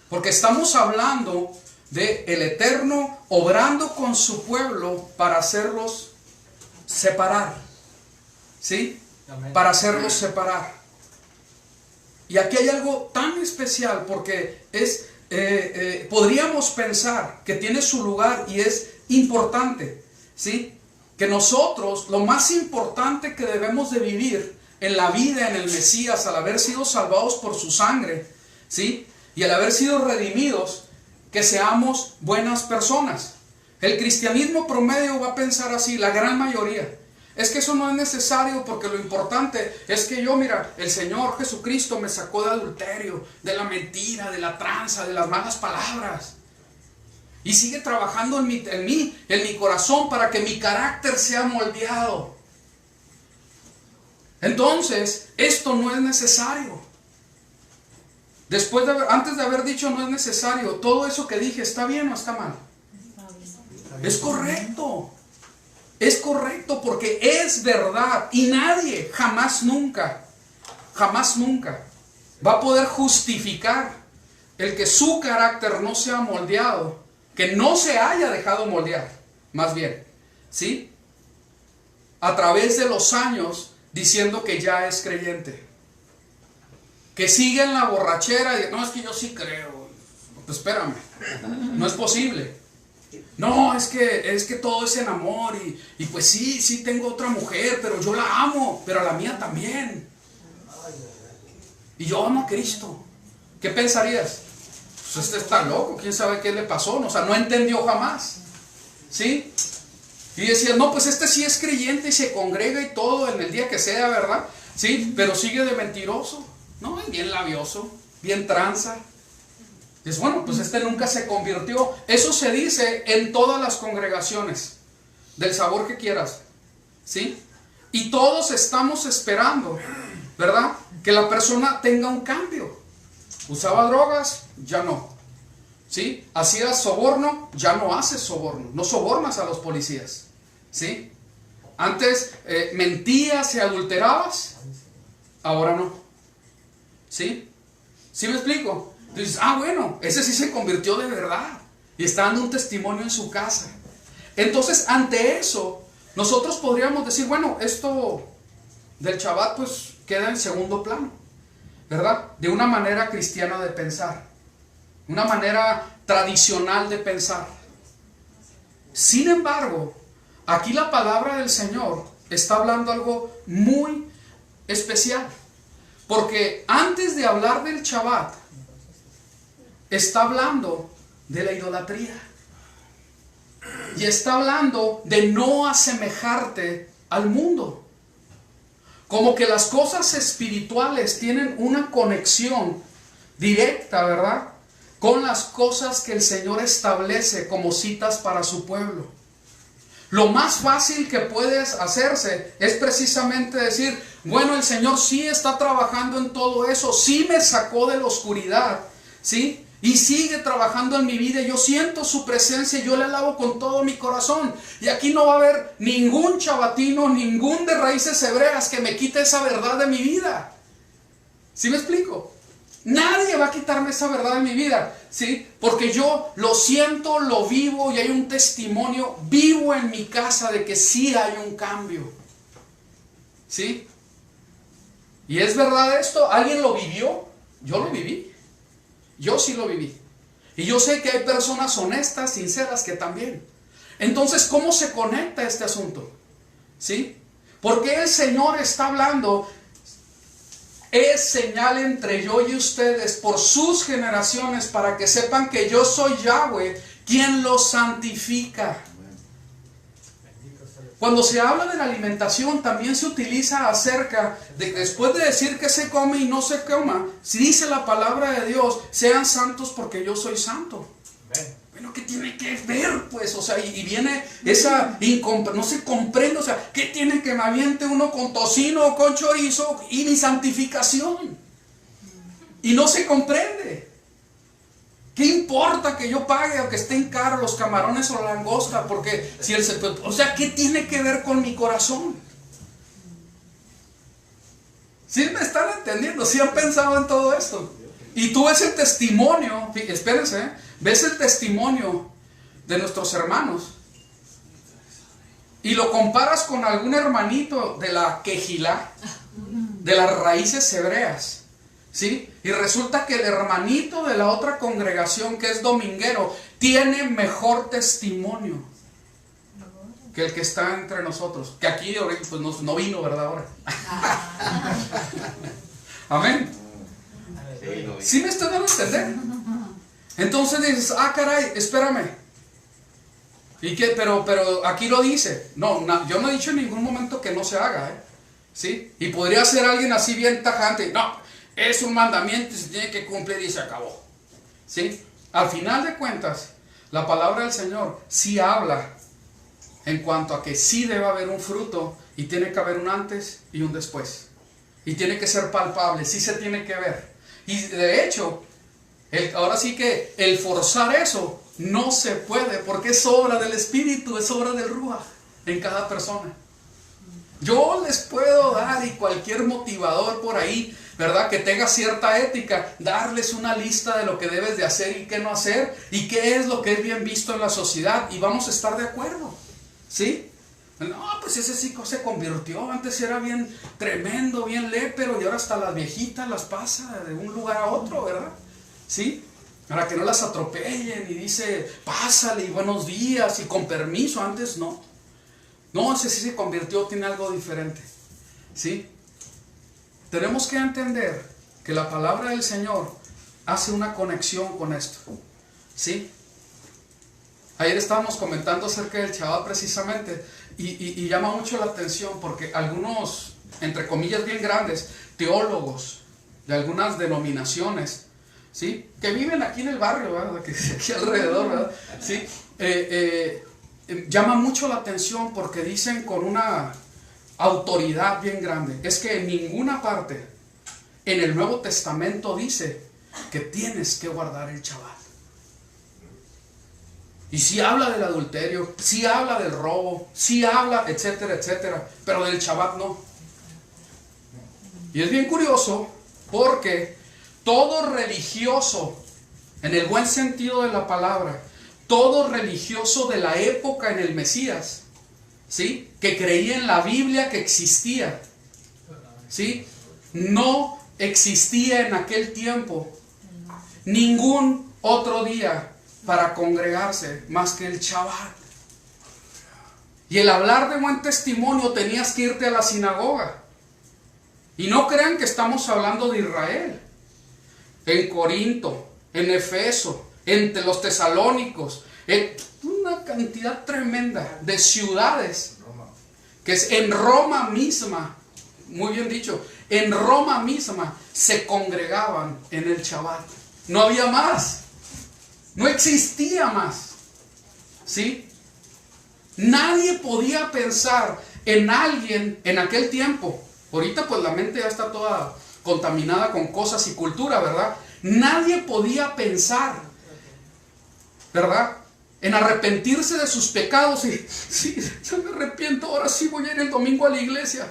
[SPEAKER 1] Porque estamos hablando de el Eterno obrando con su pueblo para hacerlos separar. ¿Sí?
[SPEAKER 3] Amén.
[SPEAKER 1] Para hacerlos separar. Y aquí hay algo tan especial porque podríamos pensar que tiene su lugar y es importante, ¿sí? Que nosotros, lo más importante que debemos de vivir en la vida, en el Mesías, al haber sido salvados por su sangre, ¿sí? Y al haber sido redimidos, que seamos buenas personas. El cristianismo promedio va a pensar así, la gran mayoría. Es que eso no es necesario porque lo importante es que yo, mira, el Señor Jesucristo me sacó de adulterio, de la mentira, de la tranza, de las malas palabras. Y sigue trabajando en mi corazón para que mi carácter sea moldeado. Entonces, esto no es necesario. Antes de haber dicho no es necesario, todo eso que dije, ¿está bien o está mal? Es correcto. Es correcto porque es verdad. Y nadie, jamás nunca va a poder justificar el que su carácter no sea moldeado, que no se haya dejado moldear, más bien, ¿sí? A través de los años, diciendo que ya es creyente, que sigue en la borrachera y no, es que yo sí creo. Pues espérame, no es posible. No, es que todo es en amor y pues sí tengo otra mujer, pero yo la amo, pero a la mía también. Y yo amo a Cristo. ¿Qué pensarías? Pues este está loco, quién sabe qué le pasó, o sea, no entendió jamás. ¿Sí? Y decía, no, pues este sí es creyente y se congrega y todo en el día que sea, ¿verdad? Sí, pero sigue de mentiroso, ¿no? Bien labioso, bien tranza. Es bueno, pues este nunca se convirtió. Eso se dice en todas las congregaciones, del sabor que quieras, ¿sí? Y todos estamos esperando, ¿verdad? Que la persona tenga un cambio. Usaba drogas, ya no, ¿sí? Hacía soborno, ya no haces soborno, no sobornas a los policías, ¿sí? Antes mentías y adulterabas, ahora no, ¿sí? ¿Sí me explico? Dices, bueno, ese sí se convirtió de verdad y está dando un testimonio en su casa. Entonces, ante eso, nosotros podríamos decir, bueno, esto del Shabbat pues queda en segundo plano, ¿verdad? De una manera cristiana de pensar, una manera tradicional de pensar. Sin embargo, aquí la palabra del Señor está hablando algo muy especial, porque antes de hablar del Shabbat, está hablando de la idolatría. Y está hablando de no asemejarte al mundo. Como que las cosas espirituales tienen una conexión directa, ¿verdad? Con las cosas que el Señor establece como citas para su pueblo. Lo más fácil que puedes hacerse es precisamente decir, bueno, el Señor sí está trabajando en todo eso, sí me sacó de la oscuridad, ¿sí? Y sigue trabajando en mi vida, yo siento su presencia y yo le alabo con todo mi corazón. Y aquí no va a haber ningún chabatino, ningún de raíces hebreas que me quite esa verdad de mi vida. ¿Sí me explico? Nadie va a quitarme esa verdad de mi vida, ¿sí? Porque yo lo siento, lo vivo y hay un testimonio vivo en mi casa de que sí hay un cambio. ¿Sí? ¿Y es verdad esto? ¿Alguien lo vivió? Yo lo viví. Yo sí lo viví. Y yo sé que hay personas honestas, sinceras que también. Entonces, ¿cómo se conecta este asunto? ¿Sí? Porque el Señor está hablando, es señal entre yo y ustedes por sus generaciones para que sepan que yo soy Yahweh, quien los santifica. Cuando se habla de la alimentación, también se utiliza acerca de que después de decir que se come y no se coma, si dice la palabra de Dios, sean santos porque yo soy santo. Bueno, ¿qué tiene que ver? Pues, o sea, y viene esa no se comprende, o sea, ¿qué tiene que me aviente uno con tocino o con chorizo y mi santificación? Y no se comprende. ¿Qué importa que yo pague o que estén caros los camarones o la langosta? Porque si o sea, ¿qué tiene que ver con mi corazón? ¿Sí me están entendiendo? ¿Sí han pensado en todo esto? Y tú ves el testimonio, espérense, ves el testimonio de nuestros hermanos y lo comparas con algún hermanito de la quejilá, de las raíces hebreas. ¿Sí? Y resulta que el hermanito de la otra congregación, que es dominguero, tiene mejor testimonio que el que está entre nosotros. Que aquí pues no vino, ¿verdad? Ahora. Amén. ¿Sí me estoy dando a entender? Entonces dices, caray, espérame. Pero aquí lo dice. No, yo no he dicho en ningún momento que no se haga, ¿sí? Y podría ser alguien así bien tajante. No, es un mandamiento y se tiene que cumplir y se acabó, ¿sí? Al final de cuentas, la palabra del Señor sí habla en cuanto a que sí debe haber un fruto y tiene que haber un antes y un después. Y tiene que ser palpable, sí se tiene que ver. Y de hecho, ahora sí que el forzar eso no se puede, porque es obra del Espíritu, es obra del Ruach en cada persona. Yo les puedo dar, y cualquier motivador por ahí, ¿verdad?, que tenga cierta ética, darles una lista de lo que debes de hacer y qué no hacer, y qué es lo que es bien visto en la sociedad, y vamos a estar de acuerdo, ¿sí? No, pues ese sí se convirtió, antes era bien tremendo, bien lépero, y ahora hasta las viejitas las pasa de un lugar a otro, ¿verdad? ¿Sí? Para que no las atropellen, y dice, pásale, y buenos días, y con permiso. Antes no. No, ese sí se convirtió, tiene algo diferente, ¿sí? Tenemos que entender que la palabra del Señor hace una conexión con esto, ¿sí? Ayer estábamos comentando acerca del Shabbat precisamente, y llama mucho la atención porque algunos, entre comillas bien grandes, teólogos de algunas denominaciones, ¿sí?, que viven aquí en el barrio, ¿verdad?, que aquí alrededor, ¿verdad?, ¿sí?, llama mucho la atención porque dicen con una autoridad bien grande, es que en ninguna parte en el Nuevo Testamento dice que tienes que guardar el Shabbat. Y sí habla del adulterio, sí habla del robo, sí habla, etcétera, etcétera, pero del Shabbat no. Y es bien curioso porque todo religioso, en el buen sentido de la palabra, todo religioso de la época en el Mesías, ¿sí?, que creía en la Biblia que existía, ¿sí?, no existía en aquel tiempo ningún otro día para congregarse más que el Shabbat. Y el hablar de buen testimonio tenías que irte a la sinagoga. Y no crean que estamos hablando de Israel. En Corinto, en Efeso, entre los tesalónicos, en una cantidad tremenda de ciudades, que es en Roma misma, muy bien dicho, en Roma misma se congregaban en el Shabbat. No había más. No existía más, ¿sí? Nadie podía pensar en alguien en aquel tiempo. Ahorita pues la mente ya está toda contaminada con cosas y cultura, ¿verdad? Nadie podía pensar, ¿verdad?, en arrepentirse de sus pecados y, sí, yo me arrepiento, ahora sí voy a ir el domingo a la iglesia.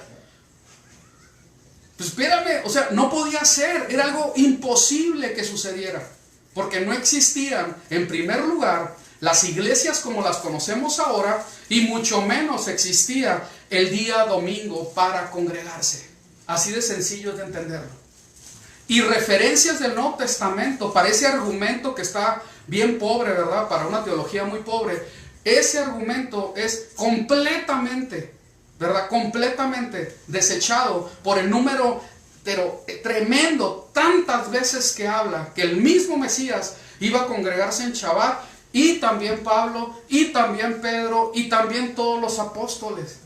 [SPEAKER 1] Pues espérame, o sea, no podía ser, era algo imposible que sucediera. Porque no existían, en primer lugar, las iglesias como las conocemos ahora, y mucho menos existía el día domingo para congregarse. Así de sencillo es de entenderlo. Y referencias del Nuevo Testamento para ese argumento que está bien pobre, ¿verdad?, para una teología muy pobre. Ese argumento es completamente, ¿verdad?, completamente desechado por el número, pero tremendo, tantas veces que habla que el mismo Mesías iba a congregarse en Shabbat, y también Pablo, y también Pedro, y también todos los apóstoles.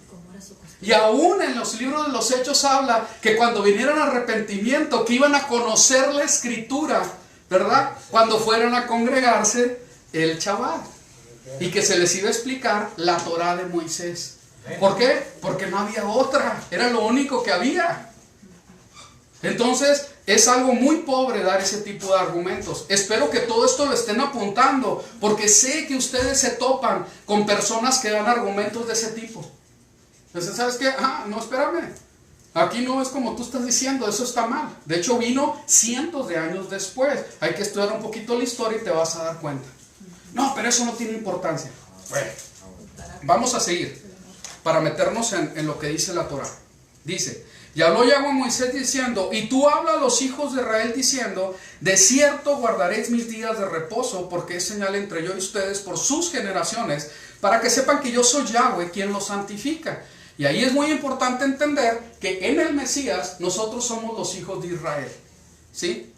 [SPEAKER 1] Y aún en los libros de los Hechos habla que cuando vinieron arrepentimiento, que iban a conocer la Escritura, ¿verdad?, cuando fueran a congregarse el Shabbat, y que se les iba a explicar la Torá de Moisés. ¿Por qué? Porque no había otra, era lo único que había. Entonces es algo muy pobre dar ese tipo de argumentos. Espero que todo esto lo estén apuntando, porque sé que ustedes se topan con personas que dan argumentos de ese tipo. Entonces, ¿sabes qué? No, espérame, aquí no es como tú estás diciendo, eso está mal. De hecho vino cientos de años después. Hay que estudiar un poquito la historia y te vas a dar cuenta. No, pero eso no tiene importancia. Bueno, vamos a seguir para meternos en lo que dice la Torá. Dice: y habló Yahweh a Moisés diciendo: y tú habla a los hijos de Israel diciendo, de cierto guardaréis mis días de reposo, porque es señal entre yo y ustedes por sus generaciones, para que sepan que yo soy Yahweh quien los santifica. Y ahí es muy importante entender que en el Mesías nosotros somos los hijos de Israel, ¿sí?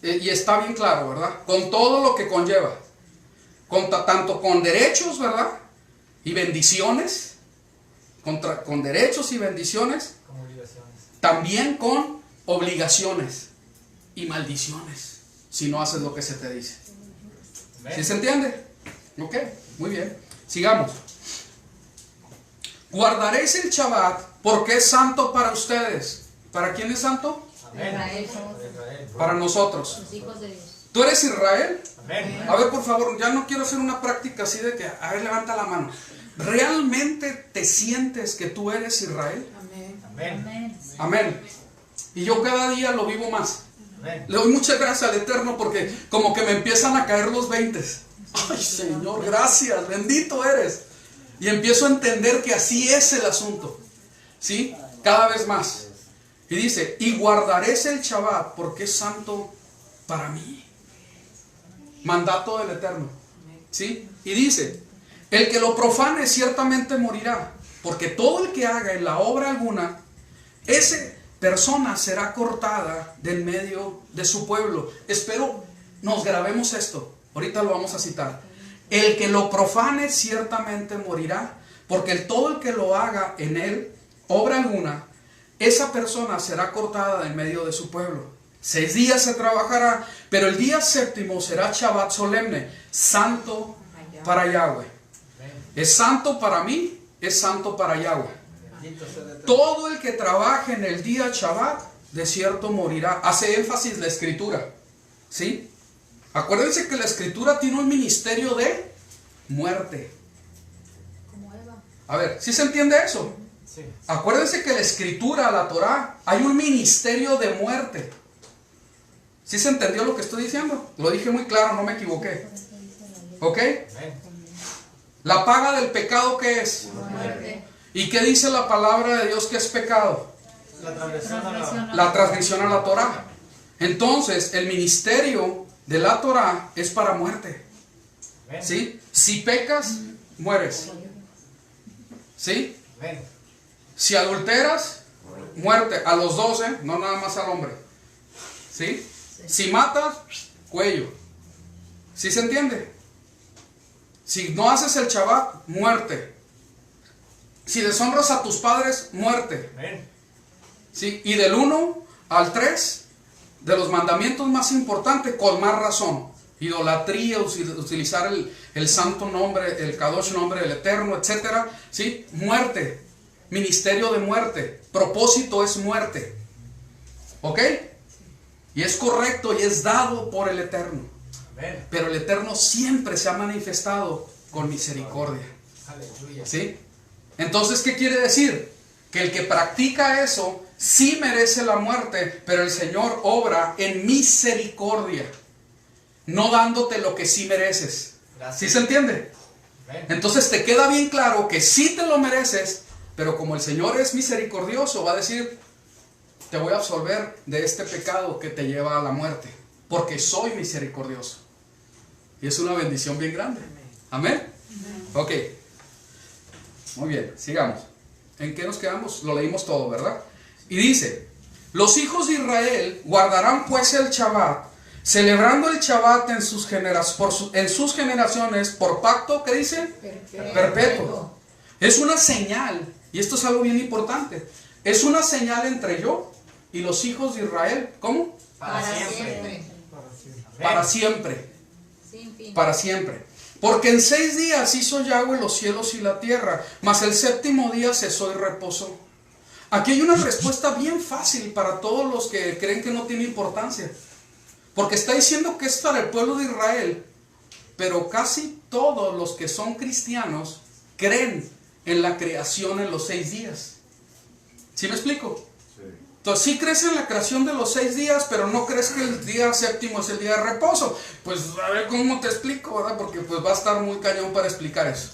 [SPEAKER 1] Y está bien claro, ¿verdad?, con todo lo que conlleva. tanto con derechos, ¿verdad? Y bendiciones, con derechos y bendiciones,
[SPEAKER 3] Como obligaciones.
[SPEAKER 1] también con obligaciones y maldiciones, si no haces lo que se te dice. ¿Sí se entiende? Ok, muy bien. Sigamos. Guardaréis el Shabbat porque es santo para ustedes. ¿Para quién es santo?
[SPEAKER 3] Amén.
[SPEAKER 2] Israel.
[SPEAKER 3] Para Israel.
[SPEAKER 1] Para nosotros.
[SPEAKER 2] Los hijos de Dios.
[SPEAKER 1] ¿Tú eres Israel?
[SPEAKER 3] Amén.
[SPEAKER 1] A ver, por favor, ya no quiero hacer una práctica así de que, a ver, levanta la mano. ¿Realmente te sientes que tú eres Israel?
[SPEAKER 2] Amén.
[SPEAKER 3] Amén.
[SPEAKER 1] Amén. Y yo cada día lo vivo más.
[SPEAKER 3] Amén.
[SPEAKER 1] Le doy muchas gracias al Eterno porque como que me empiezan a caer los 20. Ay, Señor, gracias, bendito eres. Y empiezo a entender que así es el asunto. ¿Sí? Cada vez más. Y dice, y guardaréis el Shabbat porque es santo para mí. Mandato del Eterno. ¿Sí? Y dice, el que lo profane ciertamente morirá, porque todo el que haga en la obra alguna, esa persona será cortada del medio de su pueblo. Espero nos grabemos esto. Ahorita lo vamos a citar. El que lo profane ciertamente morirá, porque todo el que lo haga en él, obra alguna, esa persona será cortada del medio de su pueblo. 6 días se trabajará, pero el día séptimo será Shabbat solemne, santo para Yahweh. Es santo para mí, es santo para Yahweh.
[SPEAKER 3] Bendito sea el Eterno.
[SPEAKER 1] Todo el que trabaje en el día Shabbat, de cierto morirá. Hace énfasis la escritura. ¿Sí? Acuérdense que la escritura tiene un ministerio de muerte.
[SPEAKER 2] Como Eva.
[SPEAKER 1] A ver, ¿sí se entiende eso?
[SPEAKER 3] Sí.
[SPEAKER 1] Acuérdense que la escritura, la Torah, hay un ministerio de muerte. ¿Sí se entendió lo que estoy diciendo? Lo dije muy claro, no me equivoqué. ¿Ok?
[SPEAKER 3] Amén.
[SPEAKER 1] La paga del pecado, ¿qué es?
[SPEAKER 2] Muerte.
[SPEAKER 1] ¿Y qué dice la palabra de Dios que es pecado?
[SPEAKER 3] La transgresión a la...
[SPEAKER 1] La transgresión a la Torah. Entonces, el ministerio de la Torah es para muerte.
[SPEAKER 3] Amén.
[SPEAKER 1] ¿Sí? Si pecas, mueres. ¿Sí?
[SPEAKER 3] Amén.
[SPEAKER 1] Si adulteras, muerte. A los 12, no nada más al hombre. ¿Sí? Si matas, cuello. ¿Sí se entiende? Si no haces el Shabbat, muerte. Si deshonras a tus padres, muerte.
[SPEAKER 3] Amén.
[SPEAKER 1] ¿Sí? Y del 1 al 3, de los mandamientos más importantes, con más razón. Idolatría, utilizar el santo nombre, el Kadosh nombre del Eterno, etc. ¿Sí? Muerte. Ministerio de muerte. Propósito es muerte. ¿Ok? Y es correcto y es dado por el Eterno.
[SPEAKER 3] Amén.
[SPEAKER 1] Pero el Eterno siempre se ha manifestado con misericordia.
[SPEAKER 3] Aleluya.
[SPEAKER 1] ¿Sí? Entonces, ¿qué quiere decir? Que el que practica eso sí merece la muerte, pero el Señor obra en misericordia, no dándote lo que sí mereces.
[SPEAKER 3] Gracias.
[SPEAKER 1] ¿Sí se entiende?
[SPEAKER 3] Amén.
[SPEAKER 1] Entonces te queda bien claro que sí te lo mereces, pero como el Señor es misericordioso, va a decir, te voy a absolver de este pecado que te lleva a la muerte, porque soy misericordioso. Y es una bendición bien grande. ¿Amén? Ok. Muy bien, sigamos. ¿En qué nos quedamos? Lo leímos todo, ¿verdad? Y dice, los hijos de Israel guardarán pues el Shabbat, celebrando el Shabbat en sus generaciones por pacto, ¿qué dice? Perpetuo. Es una señal, y esto es algo bien importante, es una señal entre yo y los hijos de Israel. ¿Cómo?
[SPEAKER 3] Para
[SPEAKER 2] Para
[SPEAKER 3] siempre.
[SPEAKER 2] siempre.
[SPEAKER 3] Amén.
[SPEAKER 1] Para siempre.
[SPEAKER 2] Sin fin.
[SPEAKER 1] Para siempre. Porque en 6 días hizo Yahweh los cielos y la tierra, mas el séptimo día cesó y reposó. Aquí hay una respuesta bien fácil para todos los que creen que no tiene importancia. Porque está diciendo que es para el pueblo de Israel, pero casi todos los que son cristianos creen en la creación en los 6 días. ¿Sí me explico? Entonces sí crees en la creación de los 6 días, pero no crees que el día séptimo es el día de reposo. Pues a ver cómo te explico, ¿verdad? Porque pues va a estar muy cañón para explicar eso.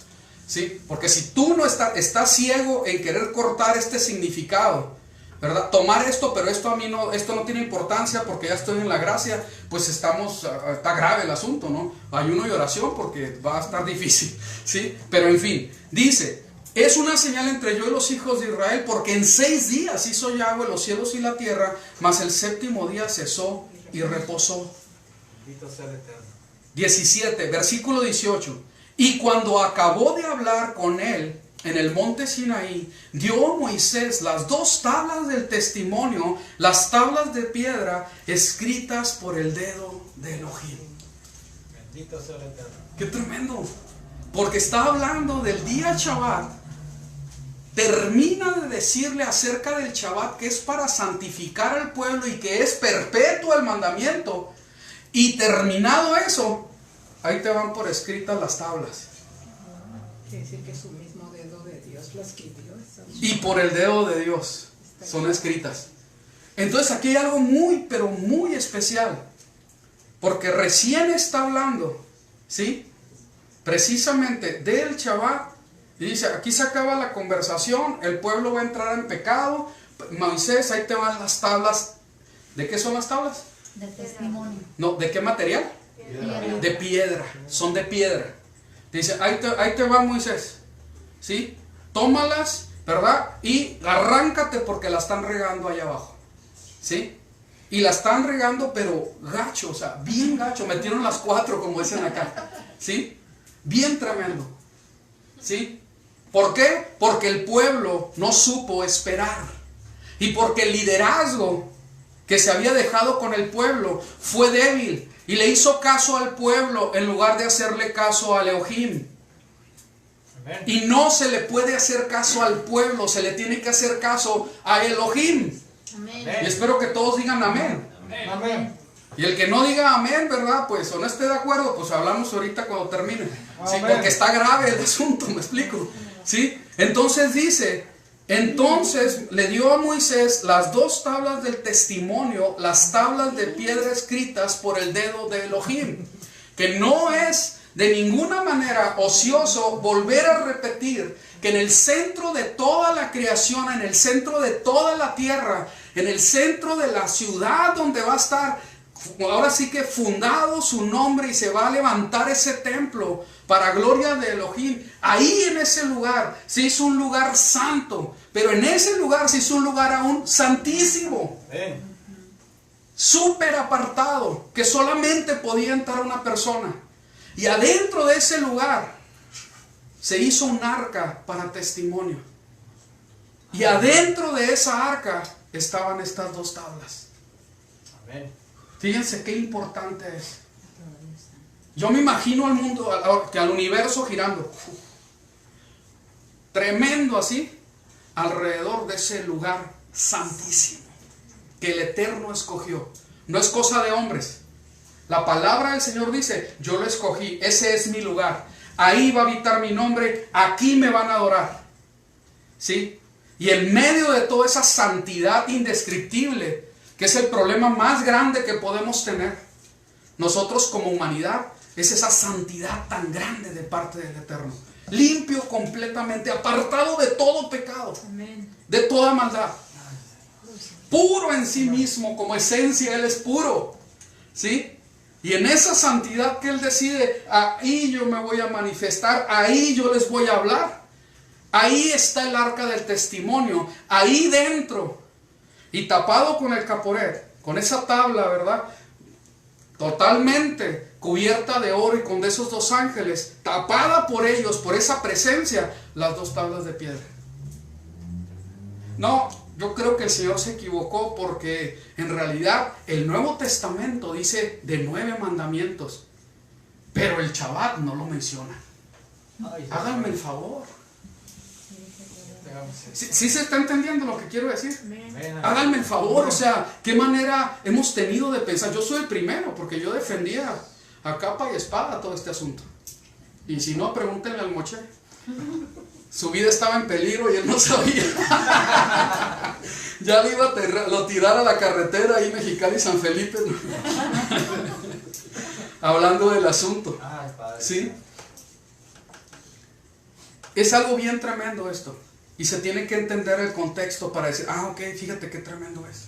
[SPEAKER 1] ¿Sí? Porque si tú no estás ciego en querer cortar este significado, ¿verdad? Tomar esto, pero esto a mí no, esto no tiene importancia porque ya estoy en la gracia, pues está grave el asunto, ¿no? Ayuno y oración porque va a estar difícil, ¿sí? Pero en fin, dice, es una señal entre yo y los hijos de Israel, porque en 6 días hizo Yahweh los cielos y la tierra, mas el séptimo día cesó y reposó.
[SPEAKER 3] Bendito sea el Eterno.
[SPEAKER 1] 17, versículo 18. Y cuando acabó de hablar con él en el monte Sinaí, dio a Moisés las 2 tablas del testimonio, las tablas de piedra escritas por el dedo de Elohim.
[SPEAKER 3] Bendito sea el Eterno.
[SPEAKER 1] ¡Qué tremendo! Porque está hablando del día Shabbat. Termina de decirle acerca del Shabbat que es para santificar al pueblo y que es perpetuo el mandamiento. Y terminado eso, ahí te van por escritas las tablas.
[SPEAKER 4] Quiere decir que su mismo dedo de Dios lo escribió.
[SPEAKER 1] Y por el dedo de Dios son escritas. Entonces aquí hay algo muy, pero muy especial. Porque recién está hablando, ¿sí? Precisamente del Shabbat. Y dice, aquí se acaba la conversación, el pueblo va a entrar en pecado. Moisés, ahí te van las tablas. ¿De qué son las tablas?
[SPEAKER 2] Del testimonio.
[SPEAKER 1] No, ¿de qué material?
[SPEAKER 2] Piedra.
[SPEAKER 1] De piedra, son de piedra. Dice, ahí te va Moisés, ¿sí? Tómalas, ¿verdad? Y arráncate porque la están regando allá abajo, ¿sí? Y la están regando, pero gacho, o sea, bien gacho. Metieron las 4, como dicen acá, ¿sí? Bien tremendo, ¿sí? ¿Por qué? Porque el pueblo no supo esperar. Y porque el liderazgo que se había dejado con el pueblo fue débil. Y le hizo caso al pueblo en lugar de hacerle caso a Elohim.
[SPEAKER 3] Amén.
[SPEAKER 1] Y no se le puede hacer caso al pueblo, se le tiene que hacer caso a Elohim.
[SPEAKER 2] Amén.
[SPEAKER 1] Y espero que todos digan amén.
[SPEAKER 3] Amén.
[SPEAKER 1] Y el que no diga amén, ¿verdad? Pues o no esté de acuerdo, pues hablamos ahorita cuando termine. Sí,
[SPEAKER 3] Amén.
[SPEAKER 1] porque está grave el asunto, me explico. ¿Sí? Entonces dice, entonces le dio a Moisés las 2 tablas del testimonio, las tablas de piedra escritas por el dedo de Elohim. Que no es de ninguna manera ocioso volver a repetir que en el centro de toda la creación, en el centro de toda la tierra, en el centro de la ciudad donde va a estar, ahora sí que fundado su nombre y se va a levantar ese templo para gloria de Elohim. Ahí en ese lugar se hizo un lugar santo, pero en ese lugar se hizo un lugar aún santísimo,
[SPEAKER 3] Amén.
[SPEAKER 1] súper apartado, que solamente podía entrar una persona. Y adentro de ese lugar se hizo un arca para testimonio. Y adentro de esa arca estaban estas 2 tablas.
[SPEAKER 3] Amén.
[SPEAKER 1] Fíjense qué importante es. Yo me imagino al mundo, al universo girando. Tremendo así, alrededor de ese lugar santísimo que el Eterno escogió. No es cosa de hombres. La palabra del Señor dice, yo lo escogí, ese es mi lugar. Ahí va a habitar mi nombre, aquí me van a adorar. ¿Sí? Y en medio de toda esa santidad indescriptible, que es el problema más grande que podemos tener, nosotros como humanidad, es esa santidad tan grande de parte del Eterno. Limpio completamente, apartado de todo pecado,
[SPEAKER 2] Amén.
[SPEAKER 1] de toda maldad. Puro en sí mismo, como esencia, Él es puro. ¿Sí? Y en esa santidad que Él decide, ahí yo me voy a manifestar, ahí yo les voy a hablar. Ahí está el arca del testimonio, ahí dentro. Y tapado con el caporet, con esa tabla, ¿verdad? Totalmente cubierta de oro y con de esos 2 ángeles, tapada por ellos, por esa presencia, las 2 tablas de piedra. No, yo creo que el Señor se equivocó porque en realidad el Nuevo Testamento dice de 9 mandamientos, pero el Shabbat no lo menciona.
[SPEAKER 3] Ay,
[SPEAKER 1] Háganme el favor.
[SPEAKER 3] Tengamos
[SPEAKER 1] ¿Sí se está entendiendo lo que quiero decir?
[SPEAKER 3] Amén.
[SPEAKER 1] Háganme el favor, o sea, qué manera hemos tenido de pensar. Yo soy el primero, porque yo defendía a capa y espada todo este asunto. Y si no, pregúntenle al Moche. Su vida estaba en peligro y él no sabía. Ya le iba a tirar a la carretera ahí Mexicali y San Felipe, ¿no? Hablando del asunto.
[SPEAKER 3] Ay, Padre.
[SPEAKER 1] ¿Sí? Es algo bien tremendo esto. Y se tiene que entender el contexto para decir, ok, fíjate qué tremendo es.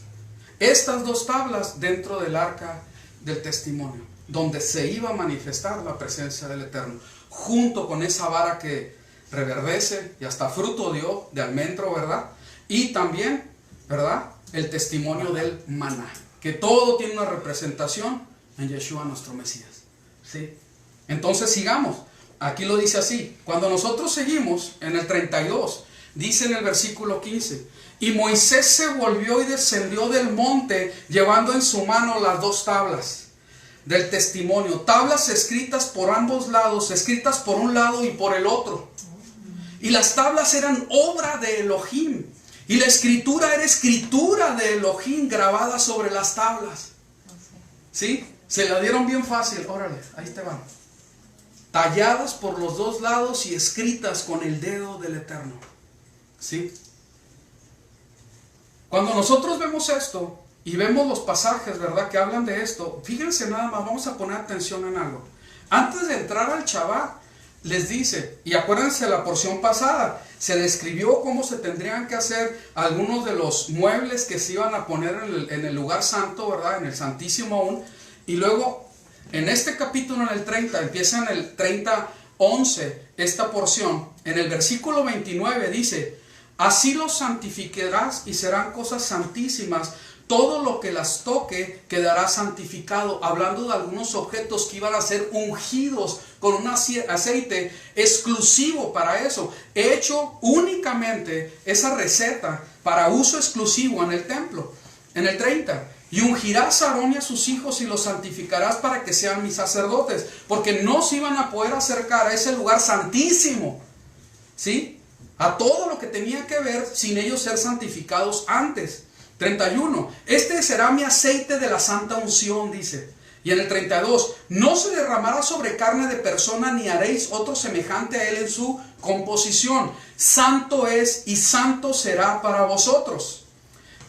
[SPEAKER 1] Estas 2 tablas dentro del arca del testimonio, donde se iba a manifestar la presencia del Eterno, junto con esa vara que reverdece y hasta fruto dio de almendro, ¿verdad? Y también, ¿verdad? El testimonio del maná, que todo tiene una representación en Yeshua nuestro Mesías. ¿Sí? Entonces sigamos. Aquí lo dice así. Cuando nosotros seguimos en el 32, dice en el versículo 15: y Moisés se volvió y descendió del monte, llevando en su mano las 2 tablas del testimonio, tablas escritas por ambos lados, escritas por un lado y por el otro. Y las tablas eran obra de Elohim, y la escritura era escritura de Elohim grabada sobre las tablas. ¿Sí? Se la dieron bien fácil. Órale, ahí te van. Talladas por los 2 lados y escritas con el dedo del Eterno. ¿Sí? Cuando nosotros vemos esto y vemos los pasajes, ¿verdad?, que hablan de esto, fíjense nada más, vamos a poner atención en algo. Antes de entrar al Shabbat, les dice, y acuérdense la porción pasada, se describió cómo se tendrían que hacer algunos de los muebles que se iban a poner en el lugar santo, ¿verdad?, en el Santísimo aún. Y luego, en este capítulo, en el 30, empieza en el 30:11, esta porción. En el versículo 29 dice: así los santificarás y serán cosas santísimas. Todo lo que las toque quedará santificado. Hablando de algunos objetos que iban a ser ungidos con un aceite exclusivo para eso. Hecho únicamente esa receta para uso exclusivo en el templo. En el 30. Y ungirás a Aarón y a sus hijos y los santificarás para que sean mis sacerdotes. Porque no se iban a poder acercar a ese lugar santísimo, ¿sí?, a todo lo que tenía que ver sin ellos ser santificados antes. 31. Este será mi aceite de la santa unción, dice. Y en el 32. No se derramará sobre carne de persona, ni haréis otro semejante a él en su composición. Santo es y santo será para vosotros.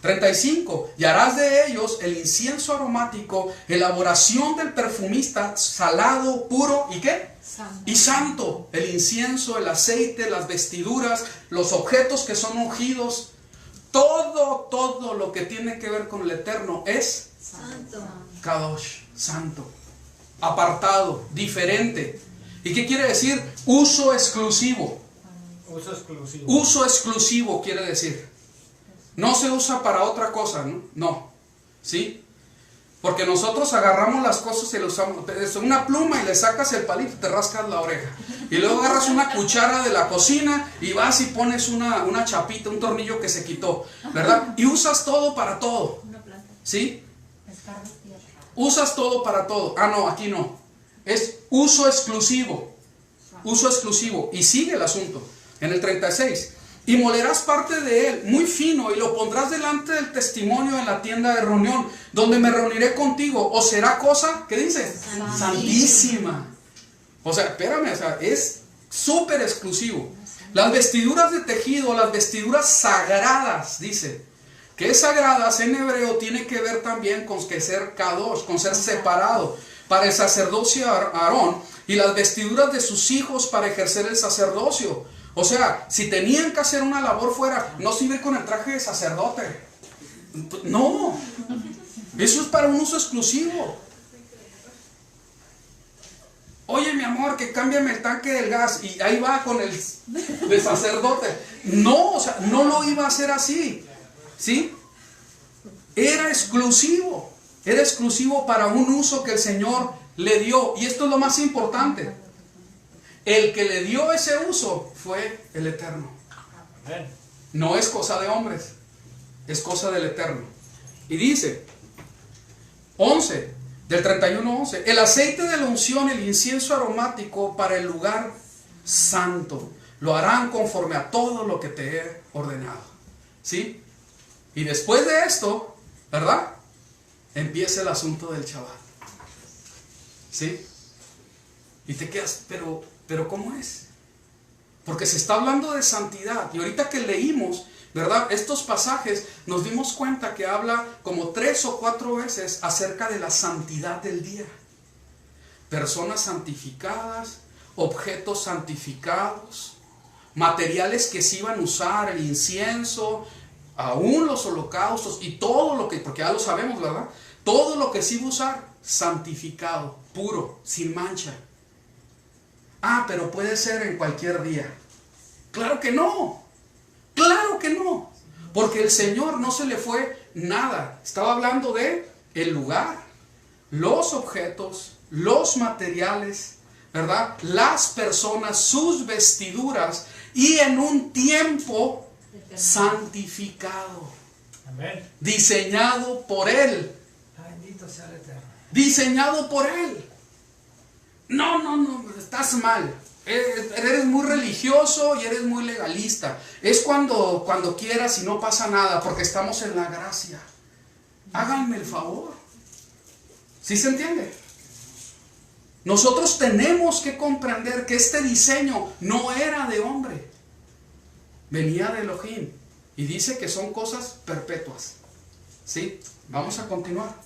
[SPEAKER 1] 35. Y harás de ellos el incienso aromático, elaboración del perfumista, salado, puro, ¿y qué?
[SPEAKER 2] Santo.
[SPEAKER 1] Y santo. El incienso, el aceite, las vestiduras, los objetos que son ungidos, todo lo que tiene que ver con el Eterno es
[SPEAKER 2] Santo.
[SPEAKER 1] Kadosh, santo, apartado, diferente. ¿Y qué quiere decir? Uso exclusivo.
[SPEAKER 3] Uso exclusivo.
[SPEAKER 1] Uso exclusivo quiere decir. No se usa para otra cosa, ¿no? No, ¿sí? Porque nosotros agarramos las cosas y le usamos una pluma y le sacas el palito y te rascas la oreja. Y luego agarras una cuchara de la cocina y vas y pones una chapita, un tornillo que se quitó, ¿verdad? Y usas todo para todo, ¿sí? Usas todo para todo. Ah, no, aquí no. Es uso exclusivo. Uso exclusivo. Y sigue el asunto. En el 36. Y molerás parte de él muy fino y lo pondrás delante del testimonio en la tienda de reunión, donde me reuniré contigo. O será cosa, ¿qué dice? Santísima. O sea, espérame, o sea, es súper exclusivo. Las vestiduras de tejido, las vestiduras sagradas, dice. Que es sagradas en hebreo tiene que ver también con que ser kadosh, con ser separado para el sacerdocio Aarón, y las vestiduras de sus hijos para ejercer el sacerdocio. O sea, si tenían que hacer una labor fuera, no sirve con el traje de sacerdote. No, eso es para un uso exclusivo. Oye, mi amor, que cámbiame el tanque del gas, y ahí va con el de sacerdote. No, o sea, no lo iba a hacer así, ¿sí? Era exclusivo para un uso que el Señor le dio. Y esto es lo más importante. El que le dio ese uso fue el Eterno. No es cosa de hombres, es cosa del Eterno. Y dice, 11, del 31:11, el aceite de la unción, el incienso aromático para el lugar santo, lo harán conforme a todo lo que te he ordenado. ¿Sí? Y después de esto, ¿verdad?, empieza el asunto del Shabbat. ¿Sí? Y te quedas, pero ¿cómo es? Porque se está hablando de santidad. Y ahorita que leímos, ¿verdad?, estos pasajes, nos dimos cuenta que habla como 3 o 4 veces acerca de la santidad del día. Personas santificadas, objetos santificados, materiales que se iban a usar, el incienso, aún los holocaustos y todo lo que, porque ya lo sabemos, ¿verdad? Todo lo que se iba a usar, santificado, puro, sin mancha. Ah, pero puede ser en cualquier día. Claro que no. Claro que no. Porque el Señor no se le fue nada. Estaba hablando de el lugar, los objetos, los materiales, ¿verdad? Las personas, sus vestiduras, y en un tiempo santificado,
[SPEAKER 3] Amén.
[SPEAKER 1] diseñado por Él.
[SPEAKER 3] Bendito sea el Eterno.
[SPEAKER 1] Diseñado por Él. No, estás mal. Eres muy religioso y eres muy legalista. Es cuando quieras y no pasa nada, porque estamos en la gracia. Háganme el favor. ¿Sí se entiende? Nosotros tenemos que comprender que este diseño no era de hombre, venía de Elohim, y dice que son cosas perpetuas. ¿Sí? Vamos a continuar.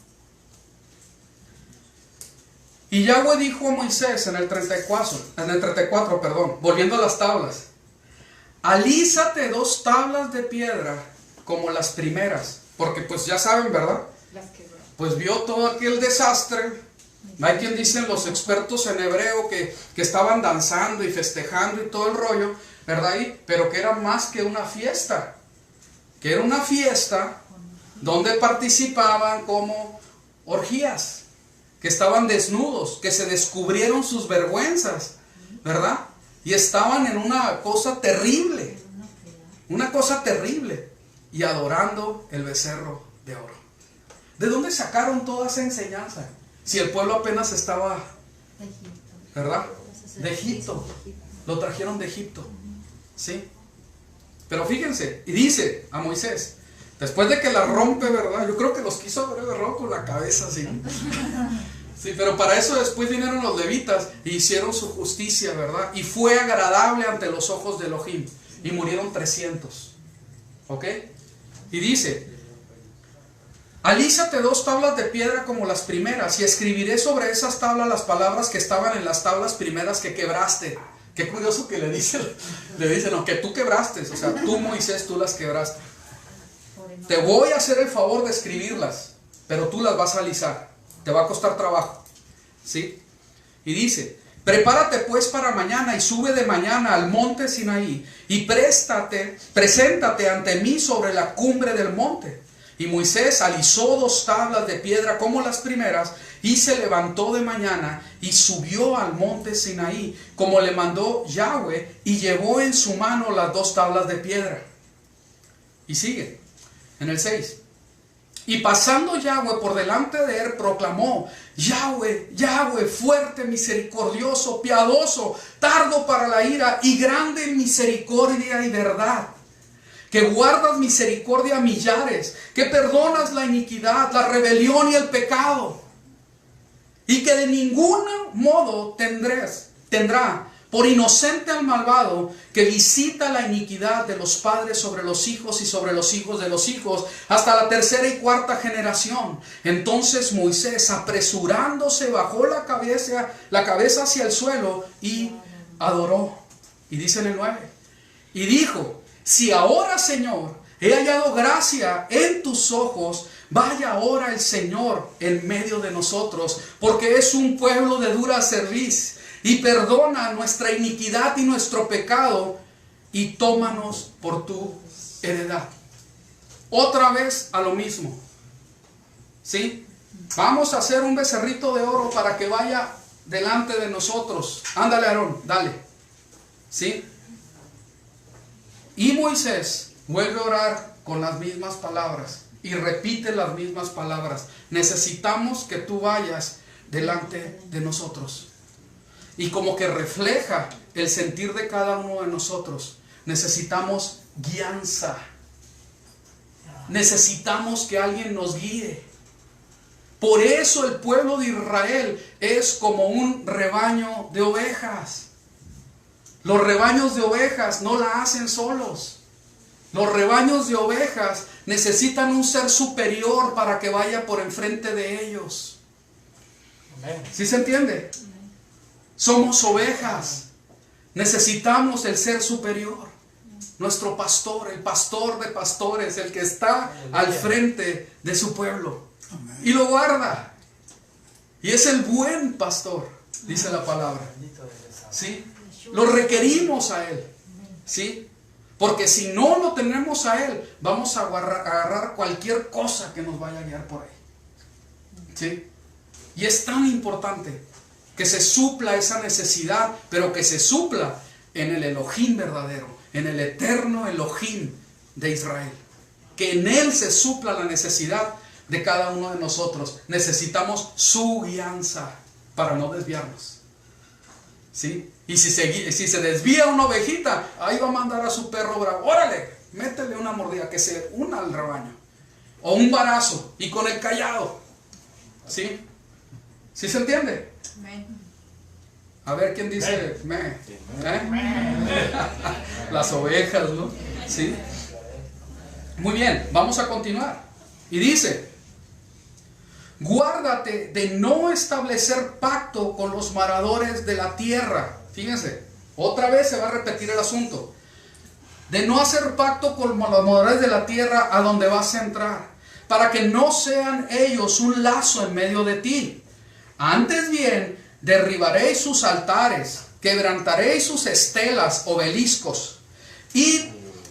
[SPEAKER 1] Y Yahweh dijo a Moisés en el 34, volviendo a las tablas: alízate 2 tablas de piedra como las primeras, porque pues ya saben, ¿verdad?
[SPEAKER 4] Las quebró.
[SPEAKER 1] Pues vio todo aquel desastre. Hay quien dicen los expertos en hebreo que estaban danzando y festejando y todo el rollo, ¿verdad? Pero que era más que una fiesta, que era una fiesta donde participaban como orgías, que estaban desnudos, que se descubrieron sus vergüenzas, ¿verdad? Y estaban en una cosa terrible, y adorando el becerro de oro. ¿De dónde sacaron toda esa enseñanza? Si el pueblo apenas estaba, ¿verdad? De Egipto. Lo trajeron de Egipto. ¿Sí? Pero fíjense, y dice a Moisés, después de que la rompe, ¿verdad? Yo creo que los quiso haber agarrado con la cabeza así. Sí, pero para eso después vinieron los levitas y hicieron su justicia, ¿verdad? Y fue agradable ante los ojos de Elohim. Y murieron 300. ¿Ok? Y dice: alízate 2 tablas de piedra como las primeras, y escribiré sobre esas tablas las palabras que estaban en las tablas primeras que quebraste. Qué curioso que le dicen, no, que tú quebraste, o sea, tú, Moisés, tú las quebraste. Te voy a hacer el favor de escribirlas, pero tú las vas a alisar. Te va a costar trabajo. ¿Sí? Y dice: prepárate pues para mañana y sube de mañana al monte Sinaí y preséntate ante mí sobre la cumbre del monte. Y Moisés alisó 2 tablas de piedra como las primeras, y se levantó de mañana y subió al monte Sinaí, como le mandó Yahweh, y llevó en su mano las 2 tablas de piedra. Y sigue, en el 6. Y pasando Yahweh por delante de él, proclamó: Yahweh, Yahweh, fuerte, misericordioso, piadoso, tardo para la ira y grande en misericordia y verdad, que guardas misericordia a millares, que perdonas la iniquidad, la rebelión y el pecado, y que de ningún modo tendrá por inocente al malvado, que visita la iniquidad de los padres sobre los hijos y sobre los hijos de los hijos, hasta la 3ª y 4ª generación. Entonces Moisés, apresurándose, bajó la cabeza hacia el suelo y adoró. Y dice en el 9, y dijo: si ahora, Señor, he hallado gracia en tus ojos, vaya ahora el Señor en medio de nosotros, porque es un pueblo de dura cerviz, y perdona nuestra iniquidad y nuestro pecado, y tómanos por tu heredad. Otra vez a lo mismo. ¿Sí? Vamos a hacer un becerrito de oro para que vaya delante de nosotros. Ándale, Aarón, dale. ¿Sí? Y Moisés vuelve a orar con las mismas palabras y repite las mismas palabras: necesitamos que tú vayas delante de nosotros. Y como que refleja el sentir de cada uno de nosotros, necesitamos guianza. Necesitamos que alguien nos guíe. Por eso el pueblo de Israel es como un rebaño de ovejas. Los rebaños de ovejas no la hacen solos. Los rebaños de ovejas necesitan un ser superior para que vaya por enfrente de ellos. ¿Sí se entiende? Somos ovejas. Necesitamos el ser superior. Nuestro pastor, el pastor de pastores, el que está al frente de su pueblo. Y lo guarda. Y es el buen pastor, dice la palabra. ¿Sí? Lo requerimos a él. ¿Sí? Porque si no lo tenemos a él, vamos a agarrar cualquier cosa que nos vaya a guiar por ahí. ¿Sí? Y es tan importante que se supla esa necesidad, pero que se supla en el Elohim verdadero, en el eterno Elohim de Israel. Que en Él se supla la necesidad de cada uno de nosotros. Necesitamos su guianza para no desviarnos. ¿Sí? Y si se desvía una ovejita, ahí va a mandar a su perro bravo. ¡Órale! Métele una mordida, que se una al rebaño. O un varazo, y con el callado. ¿Sí? ¿Sí se entiende? A ver, ¿quién dice me? ¿Eh? Las ovejas, ¿no? ¿Sí? Muy bien, vamos a continuar. Y dice: guárdate de no establecer pacto con los moradores de la tierra. Fíjense, otra vez se va a repetir el asunto. De no hacer pacto con los moradores de la tierra a donde vas a entrar, para que no sean ellos un lazo en medio de ti. Antes bien, derribaréis sus altares, quebrantaréis sus estelas, obeliscos, y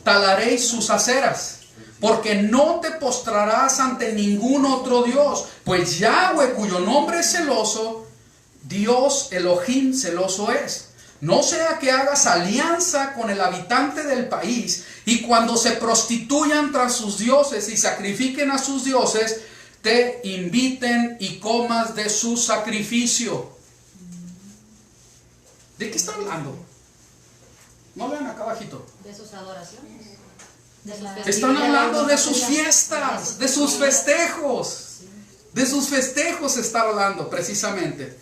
[SPEAKER 1] talaréis sus aceras, porque no te postrarás ante ningún otro Dios, pues Yahweh, cuyo nombre es celoso, Dios Elohim celoso es. No sea que hagas alianza con el habitante del país, y cuando se prostituyan tras sus dioses y sacrifiquen a sus dioses, te inviten y comas de su sacrificio. ¿De qué está hablando? No vean acá abajito.
[SPEAKER 2] De sus adoraciones.
[SPEAKER 1] Están hablando de sus fiestas, de sus festejos. De sus festejos está hablando precisamente.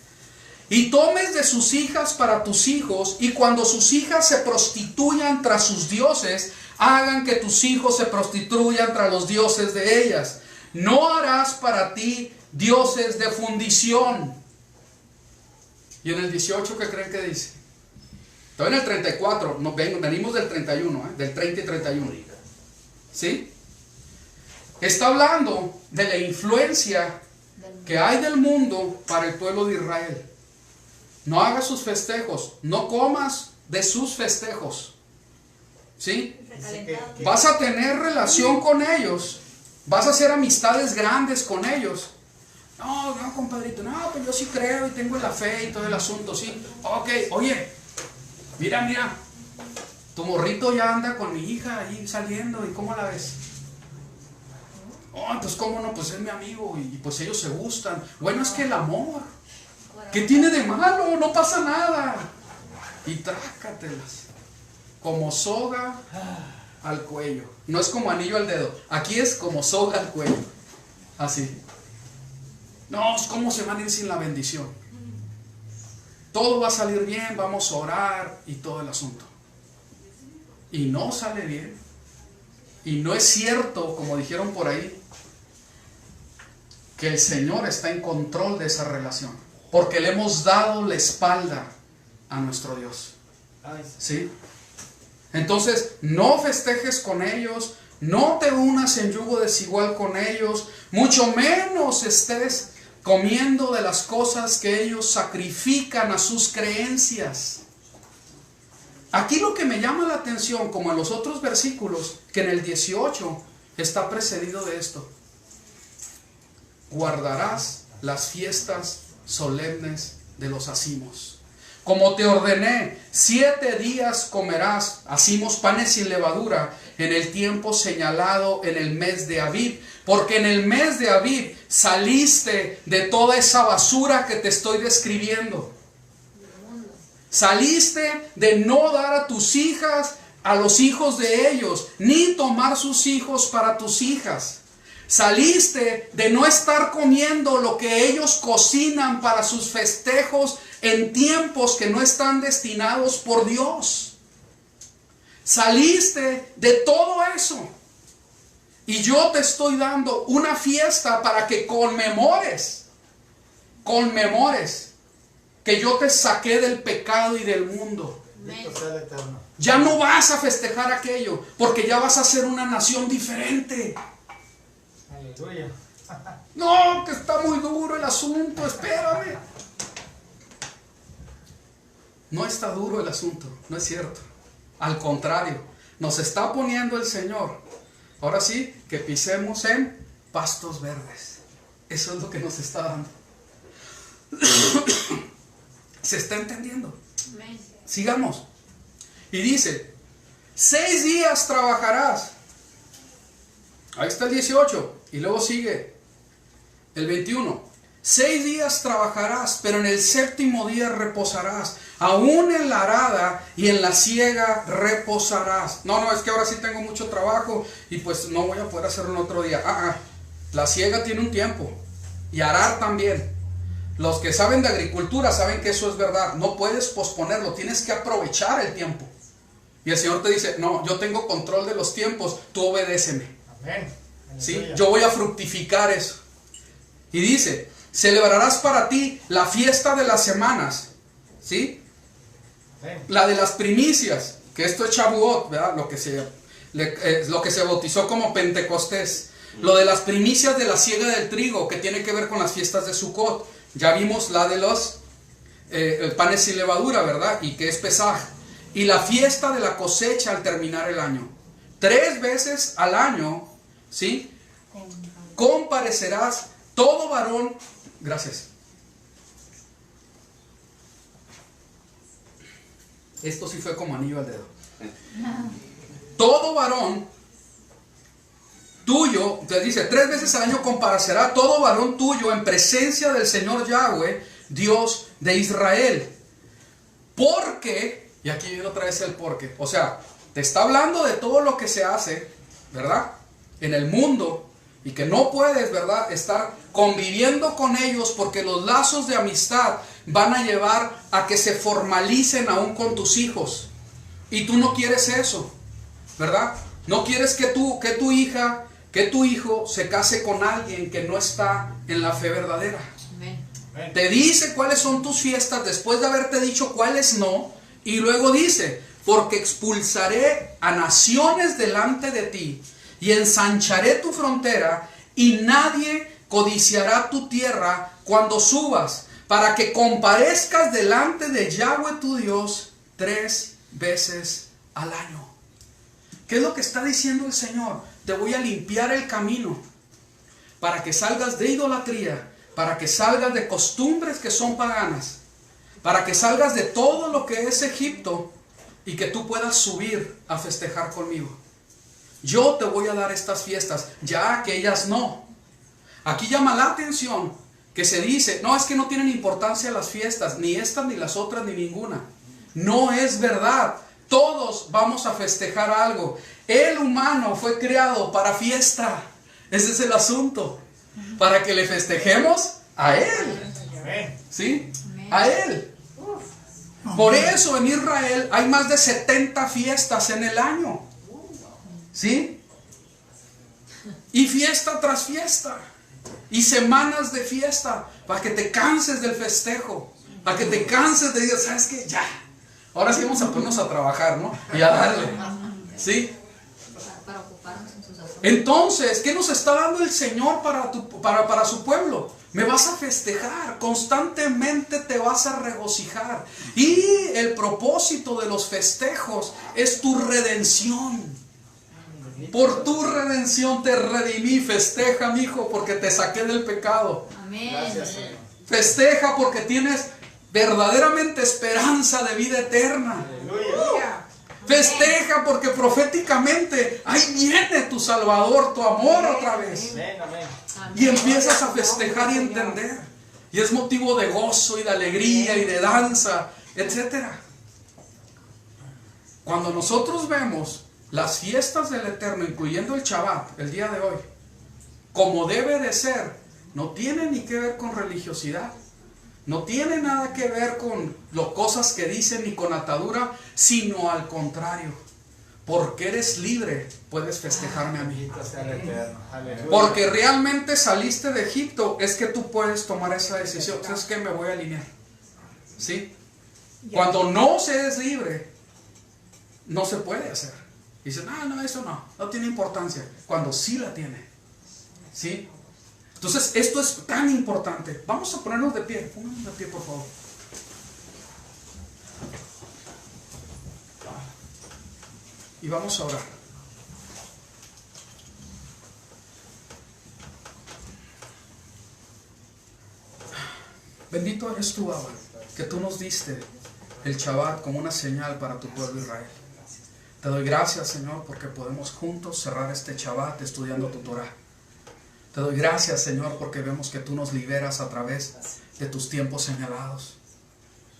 [SPEAKER 1] Y tomes de sus hijas para tus hijos, y cuando sus hijas se prostituyan tras sus dioses, hagan que tus hijos se prostituyan tras los dioses de ellas. No harás para ti dioses de fundición. Y en el 18, ¿qué creen que dice? Todavía en el 34, venimos del 31, del 30 y 31. ¿Sí? Está hablando de la influencia que hay del mundo para el pueblo de Israel. No hagas sus festejos, no comas de sus festejos. ¿Sí? Vas a tener relación con ellos, vas a hacer amistades grandes con ellos. No, compadrito, no, pues yo sí creo y tengo la fe y todo el asunto, sí. Ok, oye, mira, tu morrito ya anda con mi hija ahí saliendo, ¿y cómo la ves? Oh, pues cómo no, pues es mi amigo y pues ellos se gustan. Bueno, es que el amor, ¿qué tiene de malo? No pasa nada. Y trácatelas como soga al cuello. No es como anillo al dedo, aquí es como soga al cuello. Así. No, ¿cómo se van a ir sin la bendición? Todo va a salir bien, vamos a orar y todo el asunto. Y no sale bien. Y no es cierto, como dijeron por ahí, que el Señor está en control de esa relación, porque le hemos dado la espalda a nuestro Dios. ¿Sí? Entonces, no festejes con ellos, no te unas en yugo desigual con ellos, mucho menos estés comiendo de las cosas que ellos sacrifican a sus creencias. Aquí lo que me llama la atención, como en los otros versículos, que en el 18 está precedido de esto: guardarás las fiestas solemnes de los acimos. Como te ordené, 7 días comerás acimos, panes sin levadura, en el tiempo señalado en el mes de Abib, porque en el mes de Abib saliste de toda esa basura que te estoy describiendo. Saliste de no dar a tus hijas a los hijos de ellos, ni tomar sus hijos para tus hijas. Saliste de no estar comiendo lo que ellos cocinan para sus festejos en tiempos que no están destinados por Dios. Saliste de todo eso. Y yo te estoy dando una fiesta para que conmemores que yo te saqué del pecado y del mundo. Ya no vas a festejar aquello, porque ya vas a ser una nación diferente.
[SPEAKER 3] Aleluya.
[SPEAKER 1] No, que está muy duro el asunto, espérame. No está duro el asunto, no es cierto. Al contrario, nos está poniendo el Señor, ahora sí, que pisemos en pastos verdes. Eso es lo que nos está dando. ¿Se está entendiendo?
[SPEAKER 2] Amén.
[SPEAKER 1] Sigamos. Y dice, 6 días trabajarás. Ahí está el 18. Y luego sigue el 21. 6 días trabajarás, pero en el 7º día reposarás. Aún en la arada y en la siega reposarás. No, es que ahora sí tengo mucho trabajo y pues no voy a poder hacerlo en otro día. La siega tiene un tiempo. Y arar también. Los que saben de agricultura saben que eso es verdad. No puedes posponerlo, tienes que aprovechar el tiempo. Y el Señor te dice, no, yo tengo control de los tiempos, tú obedéceme.
[SPEAKER 3] Amén.
[SPEAKER 1] ¿Sí? Yo voy a fructificar eso. Y dice, celebrarás para ti la fiesta de las semanas. ¿Sí?
[SPEAKER 3] Amén.
[SPEAKER 1] La de las primicias, que esto es Shavuot, ¿verdad? Lo que se bautizó como Pentecostés. Lo de las primicias de la siega del trigo, que tiene que ver con las fiestas de Sukkot. Ya vimos la de los panes sin levadura, ¿verdad? Y que es Pesaj. Y la fiesta de la cosecha al terminar el año. 3 veces al año, ¿sí? Comparecerás todo varón. Gracias. Esto sí fue como anillo al dedo. Todo varón tuyo, te dice, 3 veces al año comparecerá todo varón tuyo en presencia del Señor Yahweh, Dios de Israel. Porque, y aquí viene otra vez el porque, o sea, te está hablando de todo lo que se hace, ¿verdad? En el mundo, y que no puedes, ¿verdad?, estar conviviendo con ellos porque los lazos de amistad van a llevar a que se formalicen aún con tus hijos. Y tú no quieres eso, ¿verdad? No quieres que tu hija, que tu hijo se case con alguien que no está en la fe verdadera.
[SPEAKER 2] Amén.
[SPEAKER 1] Te dice cuáles son tus fiestas después de haberte dicho cuáles no. Y luego dice, porque expulsaré a naciones delante de ti y ensancharé tu frontera y nadie codiciará tu tierra cuando subas, para que comparezcas delante de Yahweh tu Dios 3 veces al año. ¿Qué es lo que está diciendo el Señor? Te voy a limpiar el camino para que salgas de idolatría, para que salgas de costumbres que son paganas, para que salgas de todo lo que es Egipto y que tú puedas subir a festejar conmigo. Yo te voy a dar estas fiestas, ya que ellas no. Aquí llama la atención que se dice, no, es que no tienen importancia las fiestas, ni estas, ni las otras, ni ninguna. No es verdad. Todos vamos a festejar algo. El humano fue creado para fiesta. Ese es el asunto. Para que le festejemos a Él. ¿Sí? A Él. Por eso en Israel hay más de 70 fiestas en el año. ¿Sí? Y fiesta tras fiesta. Y semanas de fiesta. Para que te canses del festejo. Para que te canses de decir, ¿sabes qué? Ya. Ahora sí vamos a ponernos a trabajar, ¿no? Y a darle. ¿Sí?
[SPEAKER 2] Para ocuparnos en sus asuntos.
[SPEAKER 1] Entonces, ¿qué nos está dando el Señor para su pueblo? Me vas a festejar, constantemente te vas a regocijar. Y el propósito de los festejos es tu redención. Por tu redención te redimí. Festeja, mi hijo, porque te saqué del pecado.
[SPEAKER 2] Amén.
[SPEAKER 1] Festeja porque tienes verdaderamente esperanza de vida eterna. Festeja porque proféticamente ahí viene tu Salvador, tu amor otra vez. Y empiezas a festejar y entender. Y es motivo de gozo y de alegría y de danza, etcétera. Cuando nosotros vemos las fiestas del Eterno, incluyendo el Shabbat, el día de hoy, como debe de ser, no tiene ni que ver con religiosidad. No tiene nada que ver con las cosas que dicen ni con atadura, sino al contrario. Porque eres libre, puedes festejarme a mí. Porque realmente saliste de Egipto, es que tú puedes tomar esa decisión. ¿Sabes qué? Me voy a alinear. ¿Sí? Cuando no se es libre, no se puede hacer. Dicen, no, eso no tiene importancia. Cuando sí la tiene. ¿Sí? Entonces, esto es tan importante. Vamos a ponernos de pie. Pónganos de pie, por favor. Y vamos a orar. Bendito eres tú, Abba, que tú nos diste el Shabbat como una señal para tu pueblo Israel. Te doy gracias, Señor, porque podemos juntos cerrar este Shabbat estudiando tu Torah. Te doy gracias, Señor, porque vemos que tú nos liberas a través de tus tiempos señalados,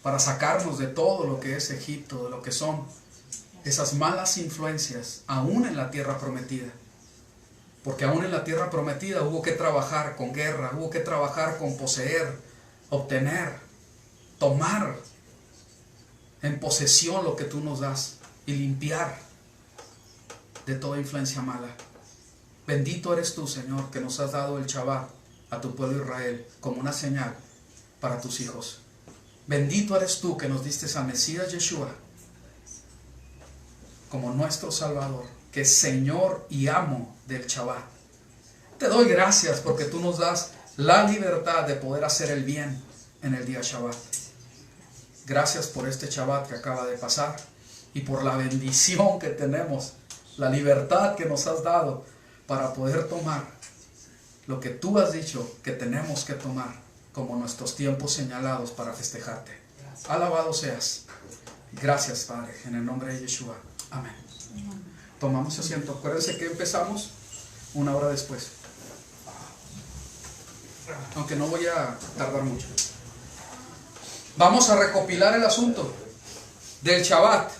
[SPEAKER 1] para sacarnos de todo lo que es Egipto, de lo que son esas malas influencias, aún en la tierra prometida. Porque aún en la tierra prometida hubo que trabajar con guerra, hubo que trabajar con poseer, obtener, tomar en posesión lo que tú nos das y limpiar de toda influencia mala. Bendito eres tú, Señor, que nos has dado el Shabbat a tu pueblo Israel como una señal para tus hijos. Bendito eres tú que nos diste a Mesías Yeshua como nuestro Salvador, que es Señor y amo del Shabbat. Te doy gracias porque tú nos das la libertad de poder hacer el bien en el día Shabbat. Gracias por este Shabbat que acaba de pasar y por la bendición que tenemos, la libertad que nos has dado para poder tomar lo que tú has dicho que tenemos que tomar como nuestros tiempos señalados para festejarte. Alabado seas. Gracias, Padre, en el nombre de Yeshua. Amén. Tomamos asiento. Acuérdense que empezamos una hora después, aunque no voy a tardar mucho. Vamos a recopilar el asunto del Shabbat.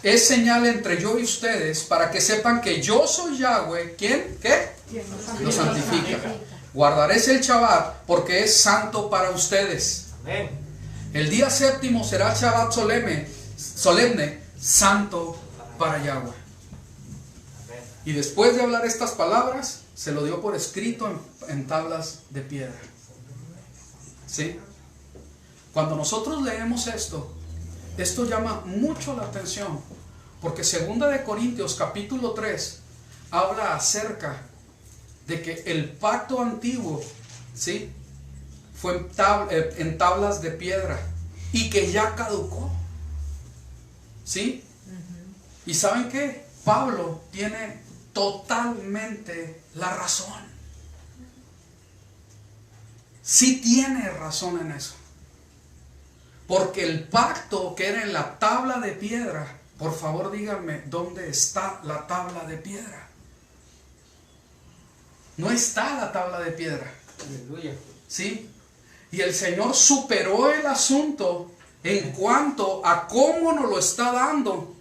[SPEAKER 1] Es señal entre yo y ustedes para que sepan que yo soy Yahweh. ¿Quién? ¿Qué? Lo santifica. Guardaréis el Shabbat porque es santo para ustedes. El día séptimo será Shabbat solemne, santo para Yahweh. Y después de hablar estas palabras, se lo dio por escrito en tablas de piedra. ¿Sí? Cuando nosotros leemos esto llama mucho la atención, porque 2 Corintios capítulo 3 habla acerca de que el pacto antiguo, ¿sí?, fue en tablas de piedra y que ya caducó. ¿Sí? ¿Y saben qué? Pablo tiene totalmente la razón. Sí tiene razón en eso. Porque el pacto que era en la tabla de piedra, por favor díganme, ¿dónde está la tabla de piedra? No está la tabla de piedra.
[SPEAKER 3] Aleluya.
[SPEAKER 1] ¿Sí? Y el Señor superó el asunto en cuanto a cómo nos lo está dando,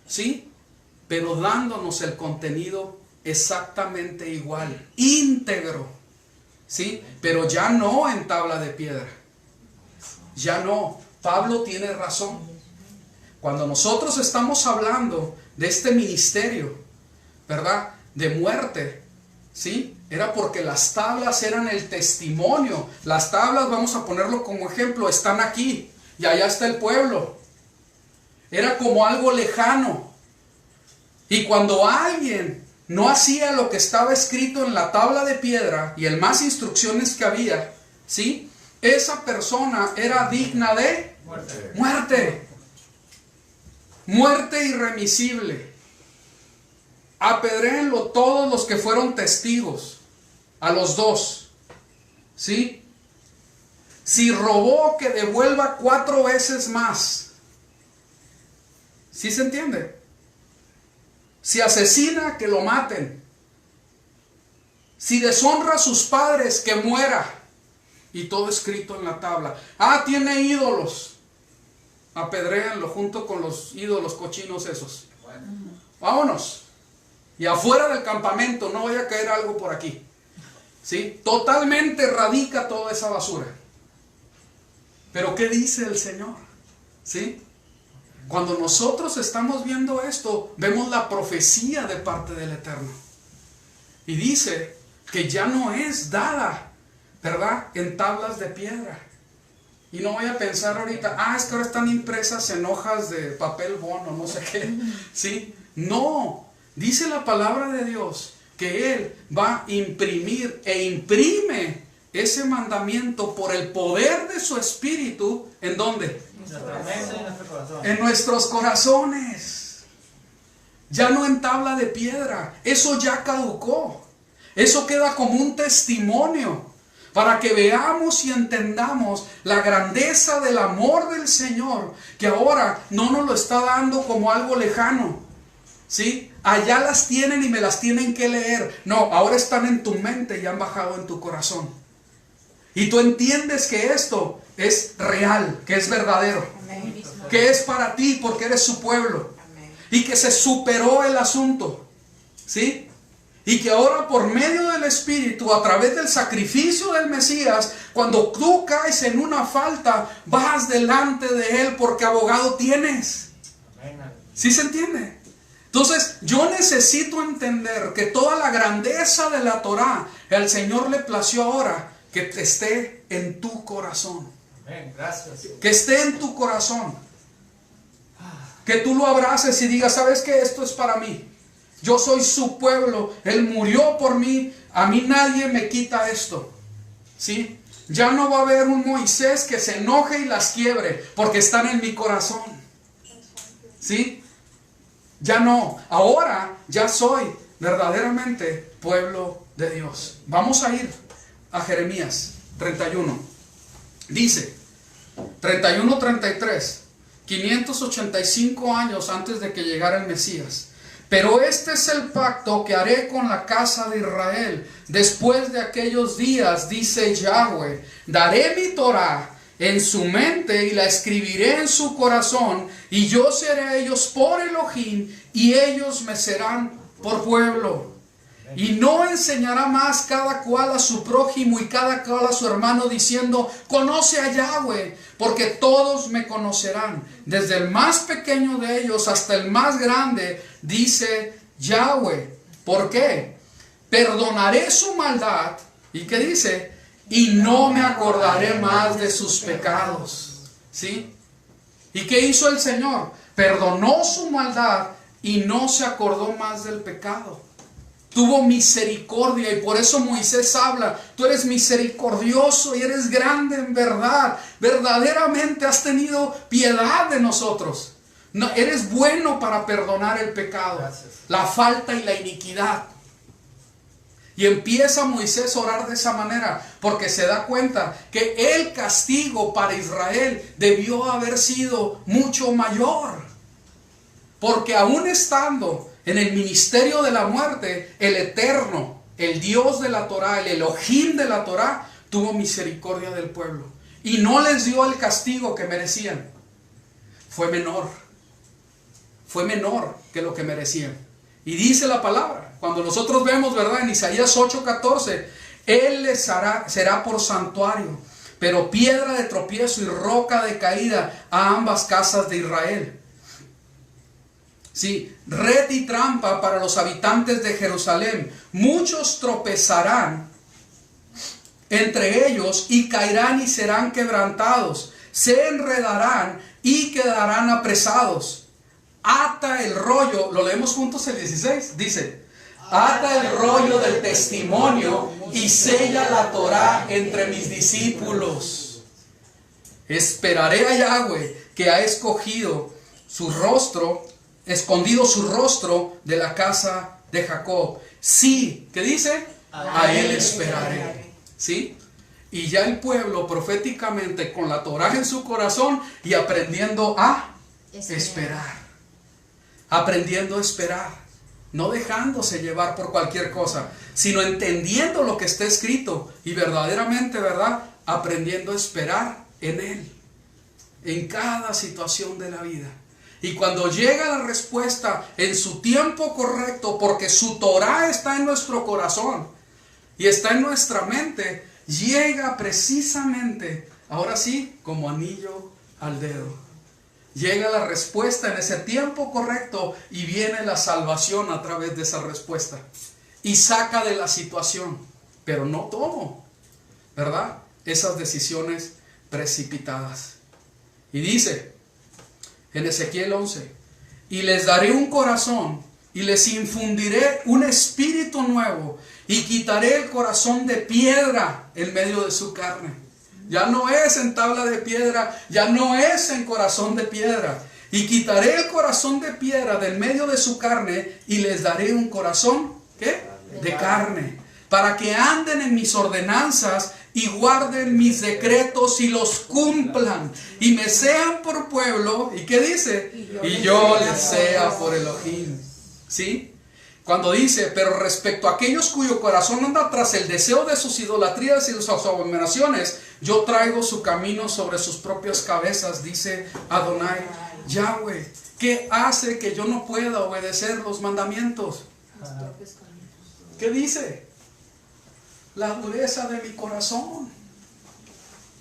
[SPEAKER 1] ¿sí? Pero dándonos el contenido exactamente igual, íntegro, ¿sí? Pero ya no en tabla de piedra. Ya no. Pablo tiene razón. Cuando nosotros estamos hablando de este ministerio, ¿verdad?, de muerte, ¿sí?, era porque las tablas eran el testimonio. Las tablas, vamos a ponerlo como ejemplo, están aquí y allá está el pueblo. Era como algo lejano. Y cuando alguien no hacía lo que estaba escrito en la tabla de piedra y el más instrucciones que había, ¿sí?, esa persona era digna de muerte. Muerte irremisible. Apedréenlo todos los que fueron testigos. A los dos. ¿Sí? Si robó, que devuelva 4 veces más. ¿Sí se entiende? Si asesina, que lo maten. Si deshonra a sus padres, que muera. Y todo escrito en la tabla. Ah, tiene ídolos. Apedréanlo junto con los ídolos cochinos esos. Vámonos. Y afuera del campamento, no vaya a caer algo por aquí. ¿Sí? Totalmente erradica toda esa basura. Pero ¿qué dice el Señor? ¿Sí? Cuando nosotros estamos viendo esto, vemos la profecía de parte del Eterno. Y dice que ya no es dada, ¿verdad?, en tablas de piedra. Y no voy a pensar ahorita, es que ahora están impresas en hojas de papel bono, no sé qué. ¿Sí? No, dice la palabra de Dios que Él va a imprimir e imprime ese mandamiento por el poder de su Espíritu. ¿En dónde? En nuestros corazones. Ya no en tabla de piedra. Eso ya caducó. Eso queda como un testimonio. para que veamos y entendamos la grandeza del amor del Señor, que ahora no nos lo está dando como algo lejano, ¿sí? Allá las tienen y me las tienen que leer. No, ahora están en tu mente y han bajado en tu corazón. Y tú entiendes que esto es real, que es verdadero,
[SPEAKER 4] Amén.
[SPEAKER 1] que es para ti porque eres su pueblo,
[SPEAKER 4] Amén.
[SPEAKER 1] y que se superó el asunto, ¿sí? Y que ahora por medio del Espíritu, a través del sacrificio del Mesías, cuando tú caes en una falta, vas delante de Él porque abogado tienes. ¿Sí se entiende? Entonces yo necesito entender que toda la grandeza de la Torah, el Señor le plació ahora que esté en tu corazón.
[SPEAKER 3] Amén, gracias.
[SPEAKER 1] Que esté en tu corazón. Que tú lo abraces y digas, ¿sabes qué? Esto es para mí. Yo soy su pueblo, Él murió por mí, a mí nadie me quita esto, ¿sí? Ya no va a haber un Moisés que se enoje y las quiebre, porque están en mi corazón, ¿sí? Ya no, ahora ya soy verdaderamente pueblo de Dios. Vamos a ir a Jeremías 31, dice, 31-33, 585 años antes de que llegara el Mesías. Pero este es el pacto que haré con la casa de Israel después de aquellos días, dice Yahweh. Daré mi Torah en su mente y la escribiré en su corazón, y yo seré a ellos por Elohim y ellos me serán por pueblo. Y no enseñará más cada cual a su prójimo y cada cual a su hermano diciendo, conoce a Yahweh, porque todos me conocerán, desde el más pequeño de ellos hasta el más grande, dice Yahweh. ¿Por qué? Perdonaré su maldad. ¿Y qué dice? Y no me acordaré más de sus pecados. ¿Sí? ¿Y qué hizo el Señor? Perdonó su maldad y no se acordó más del pecado. Tuvo misericordia, y por eso Moisés habla, tú eres misericordioso y eres grande en verdad. Verdaderamente has tenido piedad de nosotros. No, eres bueno para perdonar el pecado, la falta y la iniquidad. Y empieza Moisés a orar de esa manera, porque se da cuenta que el castigo para Israel debió haber sido mucho mayor. Porque aún estando en el ministerio de la muerte, el Eterno, el Dios de la Torah, el Elohim de la Torah, tuvo misericordia del pueblo. Y no les dio el castigo que merecían. Fue menor que lo que merecían. Y dice la palabra, cuando nosotros vemos, ¿verdad? En Isaías 8:14, Él les será por santuario, pero piedra de tropiezo y roca de caída a ambas casas de Israel. Sí, red y trampa para los habitantes de Jerusalén. Muchos tropezarán entre ellos y caerán y serán quebrantados. Se enredarán y quedarán apresados. Ata el rollo, lo leemos juntos el 16, dice, ata el rollo del testimonio y sella la Torah entre mis discípulos. Esperaré a Yahweh, que ha escondido su rostro de la casa de Jacob. Sí, ¿qué dice? A él esperaré. ¿Sí? Y ya el pueblo proféticamente con la Torah en su corazón y aprendiendo a esperar. Aprendiendo a esperar. No dejándose llevar por cualquier cosa, sino entendiendo lo que está escrito y verdaderamente, ¿verdad? Aprendiendo a esperar en Él. En cada situación de la vida. Y cuando llega la respuesta en su tiempo correcto, porque su Torah está en nuestro corazón y está en nuestra mente, llega precisamente, ahora sí, como anillo al dedo. Llega la respuesta en ese tiempo correcto y viene la salvación a través de esa respuesta. Y saca de la situación, pero no tomo, ¿verdad? Esas decisiones precipitadas. Y dice en Ezequiel 11, y les daré un corazón y les infundiré un espíritu nuevo y quitaré el corazón de piedra en medio de su carne. Ya no es en tabla de piedra, ya no es en corazón de piedra. Y quitaré el corazón de piedra del medio de su carne y les daré un corazón, ¿qué? De carne. Para que anden en mis ordenanzas y guarden mis decretos y los cumplan, y me sean por pueblo, ¿y qué dice? Y yo les sea por Elohim. ¿Sí? Cuando dice, pero respecto a aquellos cuyo corazón anda tras el deseo de sus idolatrías y sus abominaciones, yo traigo su camino sobre sus propias cabezas, dice Adonai Yahweh. ¿Qué hace que yo no pueda obedecer los mandamientos? ¿Qué dice? La dureza de mi corazón.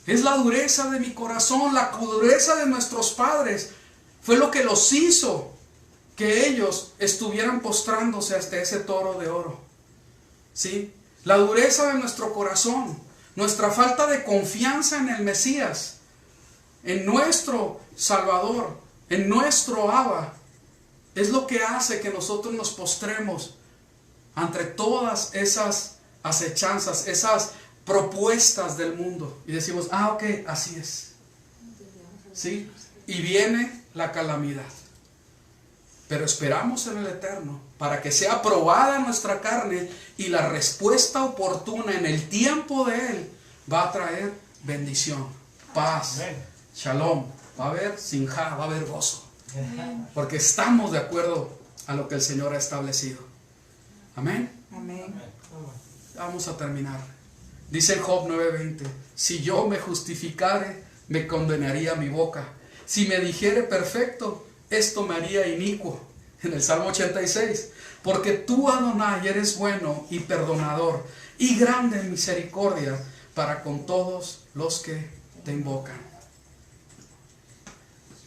[SPEAKER 1] Es la dureza de mi corazón, la dureza de nuestros padres. Fue lo que los hizo que ellos estuvieran postrándose hasta ese toro de oro. ¿Sí? La dureza de nuestro corazón, nuestra falta de confianza en el Mesías, en nuestro Salvador, en nuestro Abba, es lo que hace que nosotros nos postremos ante todas esas acechanzas, esas propuestas del mundo. Y decimos, ok, así es. ¿Sí? Y viene la calamidad. Pero esperamos en el Eterno para que sea probada nuestra carne y la respuesta oportuna en el tiempo de Él va a traer bendición, paz, shalom. Va a haber sinjá, va a haber gozo. Porque estamos de acuerdo a lo que el Señor ha establecido. Amén.
[SPEAKER 4] Amén.
[SPEAKER 1] Vamos a terminar. Dice en Job 9:20: si yo me justificare, me condenaría mi boca. Si me dijere perfecto, esto me haría inicuo. En el Salmo 86: porque tú, Adonai, eres bueno y perdonador y grande en misericordia para con todos los que te invocan.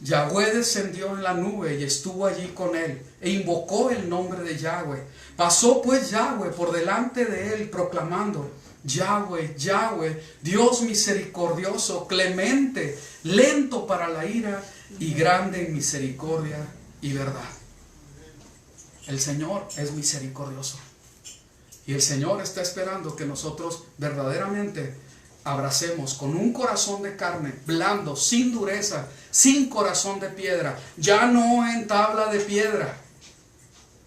[SPEAKER 1] Yahweh descendió en la nube y estuvo allí con él, e invocó el nombre de Yahweh. Pasó pues Yahweh por delante de él, proclamando: Yahweh, Yahweh, Dios misericordioso, clemente, lento para la ira y grande en misericordia y verdad. El Señor es misericordioso. Y el Señor está esperando que nosotros verdaderamente abracemos con un corazón de carne, blando, sin dureza, sin corazón de piedra, ya no en tabla de piedra,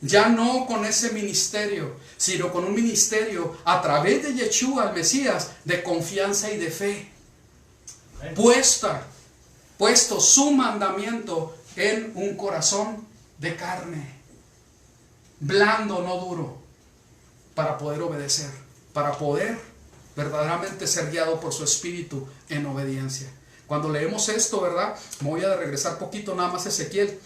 [SPEAKER 1] ya no con ese ministerio, sino con un ministerio a través de Yeshua, el Mesías, de confianza y de fe, puesto su mandamiento en un corazón de carne, blando, no duro, para poder obedecer, para poder verdaderamente ser guiado por su espíritu en obediencia. Cuando leemos esto, ¿verdad? Me voy a regresar poquito nada más a Ezequiel.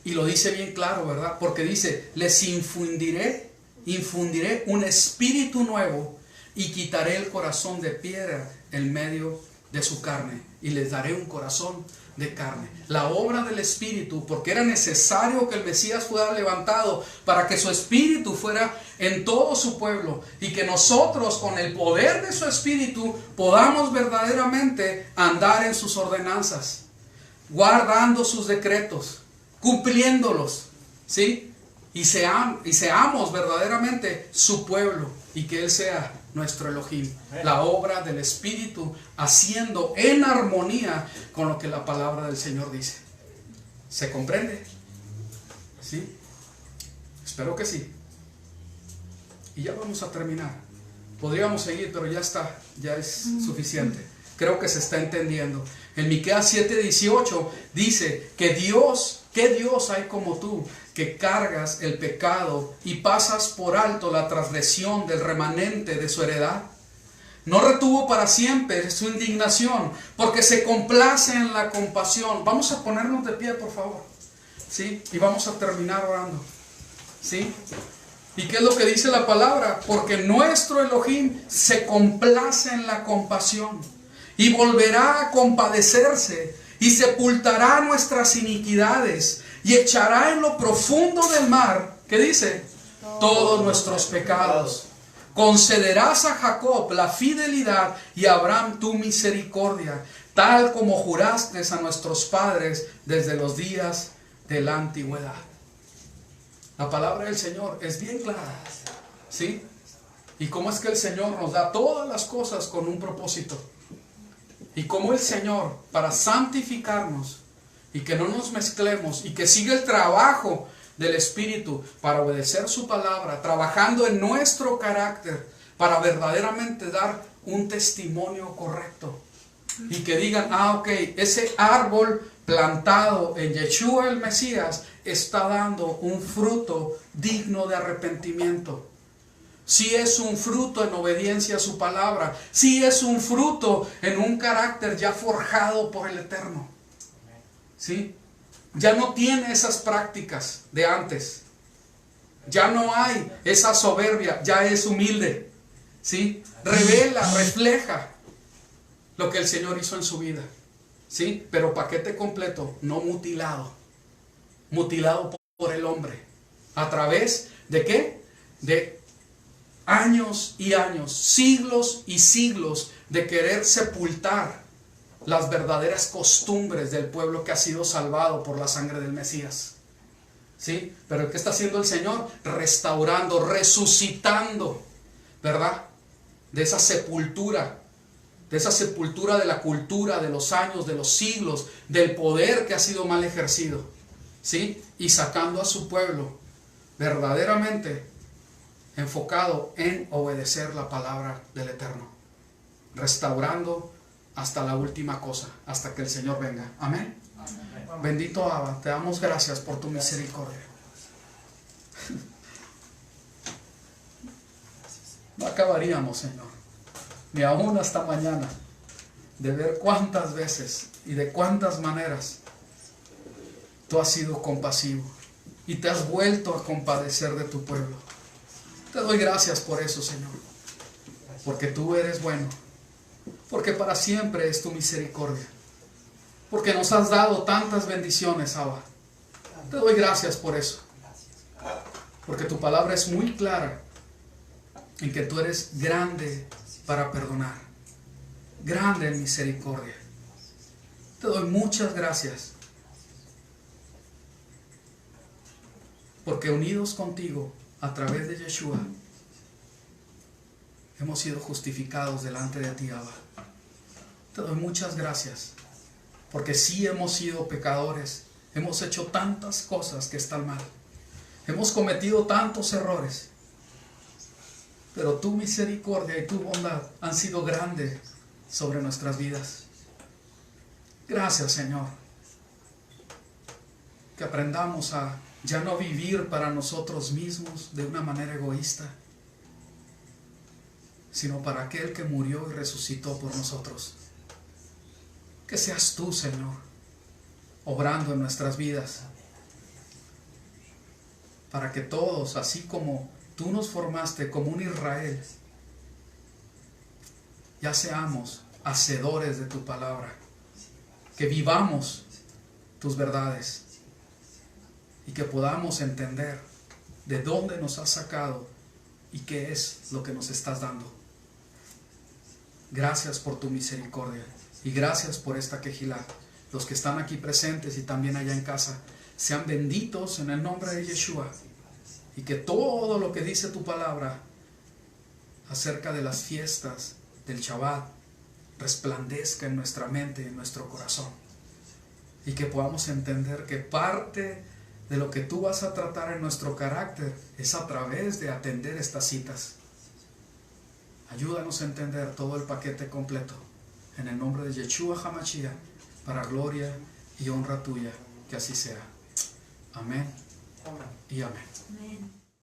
[SPEAKER 1] Y lo dice bien claro, ¿verdad? Porque dice: les infundiré un espíritu nuevo y quitaré el corazón de piedra en medio de su carne y les daré un corazón de carne. La obra del Espíritu, porque era necesario que el Mesías fuera levantado para que su Espíritu fuera en todo su pueblo y que nosotros con el poder de su Espíritu podamos verdaderamente andar en sus ordenanzas, guardando sus decretos, cumpliéndolos, ¿sí? Y seamos verdaderamente su pueblo y que Él sea nuestro Elohim. La obra del Espíritu haciendo en armonía con lo que la palabra del Señor dice. ¿Se comprende? ¿Sí? Espero que sí. Y ya vamos a terminar. Podríamos seguir, pero ya está, ya es suficiente. Creo que se está entendiendo. En Miqueas 7:18 dice que ¿qué Dios hay como tú, que cargas el pecado y pasas por alto la transgresión del remanente de su heredad? No retuvo para siempre su indignación, porque se complace en la compasión. Vamos a ponernos de pie, por favor, ¿sí? Y vamos a terminar orando, ¿sí? ¿Y qué es lo que dice la palabra? Porque nuestro Elohim se complace en la compasión y volverá a compadecerse y sepultará nuestras iniquidades y echará en lo profundo del mar, ¿qué dice? Todos nuestros pecados. Concederás a Jacob la fidelidad y a Abraham tu misericordia, tal como juraste a nuestros padres desde los días de la antigüedad. La palabra del Señor es bien clara, ¿sí? Y cómo es que el Señor nos da todas las cosas con un propósito. Y cómo el Señor, para santificarnos y que no nos mezclemos y que siga el trabajo del Espíritu para obedecer su palabra, trabajando en nuestro carácter, para verdaderamente dar un testimonio correcto. Y que digan, ok, ese árbol plantado en Yeshua el Mesías está dando un fruto digno de arrepentimiento. Sí es un fruto en obediencia a su palabra. Sí es un fruto en un carácter ya forjado por el Eterno. ¿Sí? Ya no tiene esas prácticas de antes. Ya no hay esa soberbia, ya es humilde. ¿Sí? Revela, refleja lo que el Señor hizo en su vida. ¿Sí? Pero paquete completo, no mutilado. Mutilado por el hombre. ¿A través de qué? De años y años, siglos y siglos de querer sepultar las verdaderas costumbres del pueblo que ha sido salvado por la sangre del Mesías. ¿Sí? Pero ¿qué está haciendo el Señor? Restaurando, resucitando, ¿verdad? De esa sepultura de la cultura, de los años, de los siglos, del poder que ha sido mal ejercido. ¿Sí? Y sacando a su pueblo verdaderamente enfocado en obedecer la palabra del Eterno. Restaurando hasta la última cosa, hasta que el Señor venga. Amén. Amén. Bendito Abba, te damos gracias por tu misericordia. No acabaríamos, Señor, ni aún hasta mañana, de ver cuántas veces y de cuántas maneras tú has sido compasivo y te has vuelto a compadecer de tu pueblo. Te doy gracias por eso, Señor, porque tú eres bueno, porque para siempre es tu misericordia, porque nos has dado tantas bendiciones, Abba. Te doy gracias por eso, porque tu palabra es muy clara en que tú eres grande para perdonar, grande en misericordia. Te doy muchas gracias, porque unidos contigo a través de Yeshua hemos sido justificados delante de ti, Abba. Te doy muchas gracias, porque sí hemos sido pecadores, hemos hecho tantas cosas que están mal, hemos cometido tantos errores, pero tu misericordia y tu bondad han sido grandes sobre nuestras vidas. Gracias, Señor, que aprendamos a ya no vivir para nosotros mismos de una manera egoísta, sino para aquel que murió y resucitó por nosotros. Que seas tú, Señor, obrando en nuestras vidas, para que todos, así como tú nos formaste como un Israel, ya seamos hacedores de tu palabra, que vivamos tus verdades y que podamos entender de dónde nos has sacado y qué es lo que nos estás dando. Gracias por tu misericordia y gracias por esta quejilá. Los que están aquí presentes y también allá en casa, sean benditos en el nombre de Yeshua, y que todo lo que dice tu palabra acerca de las fiestas del Shabbat resplandezca en nuestra mente y en nuestro corazón, y que podamos entender que parte de lo que tú vas a tratar en nuestro carácter es a través de atender estas citas. Ayúdanos a entender todo el paquete completo, en el nombre de Yeshua HaMashiach, para gloria y honra tuya, que así sea. Amén y amén.
[SPEAKER 2] Amén.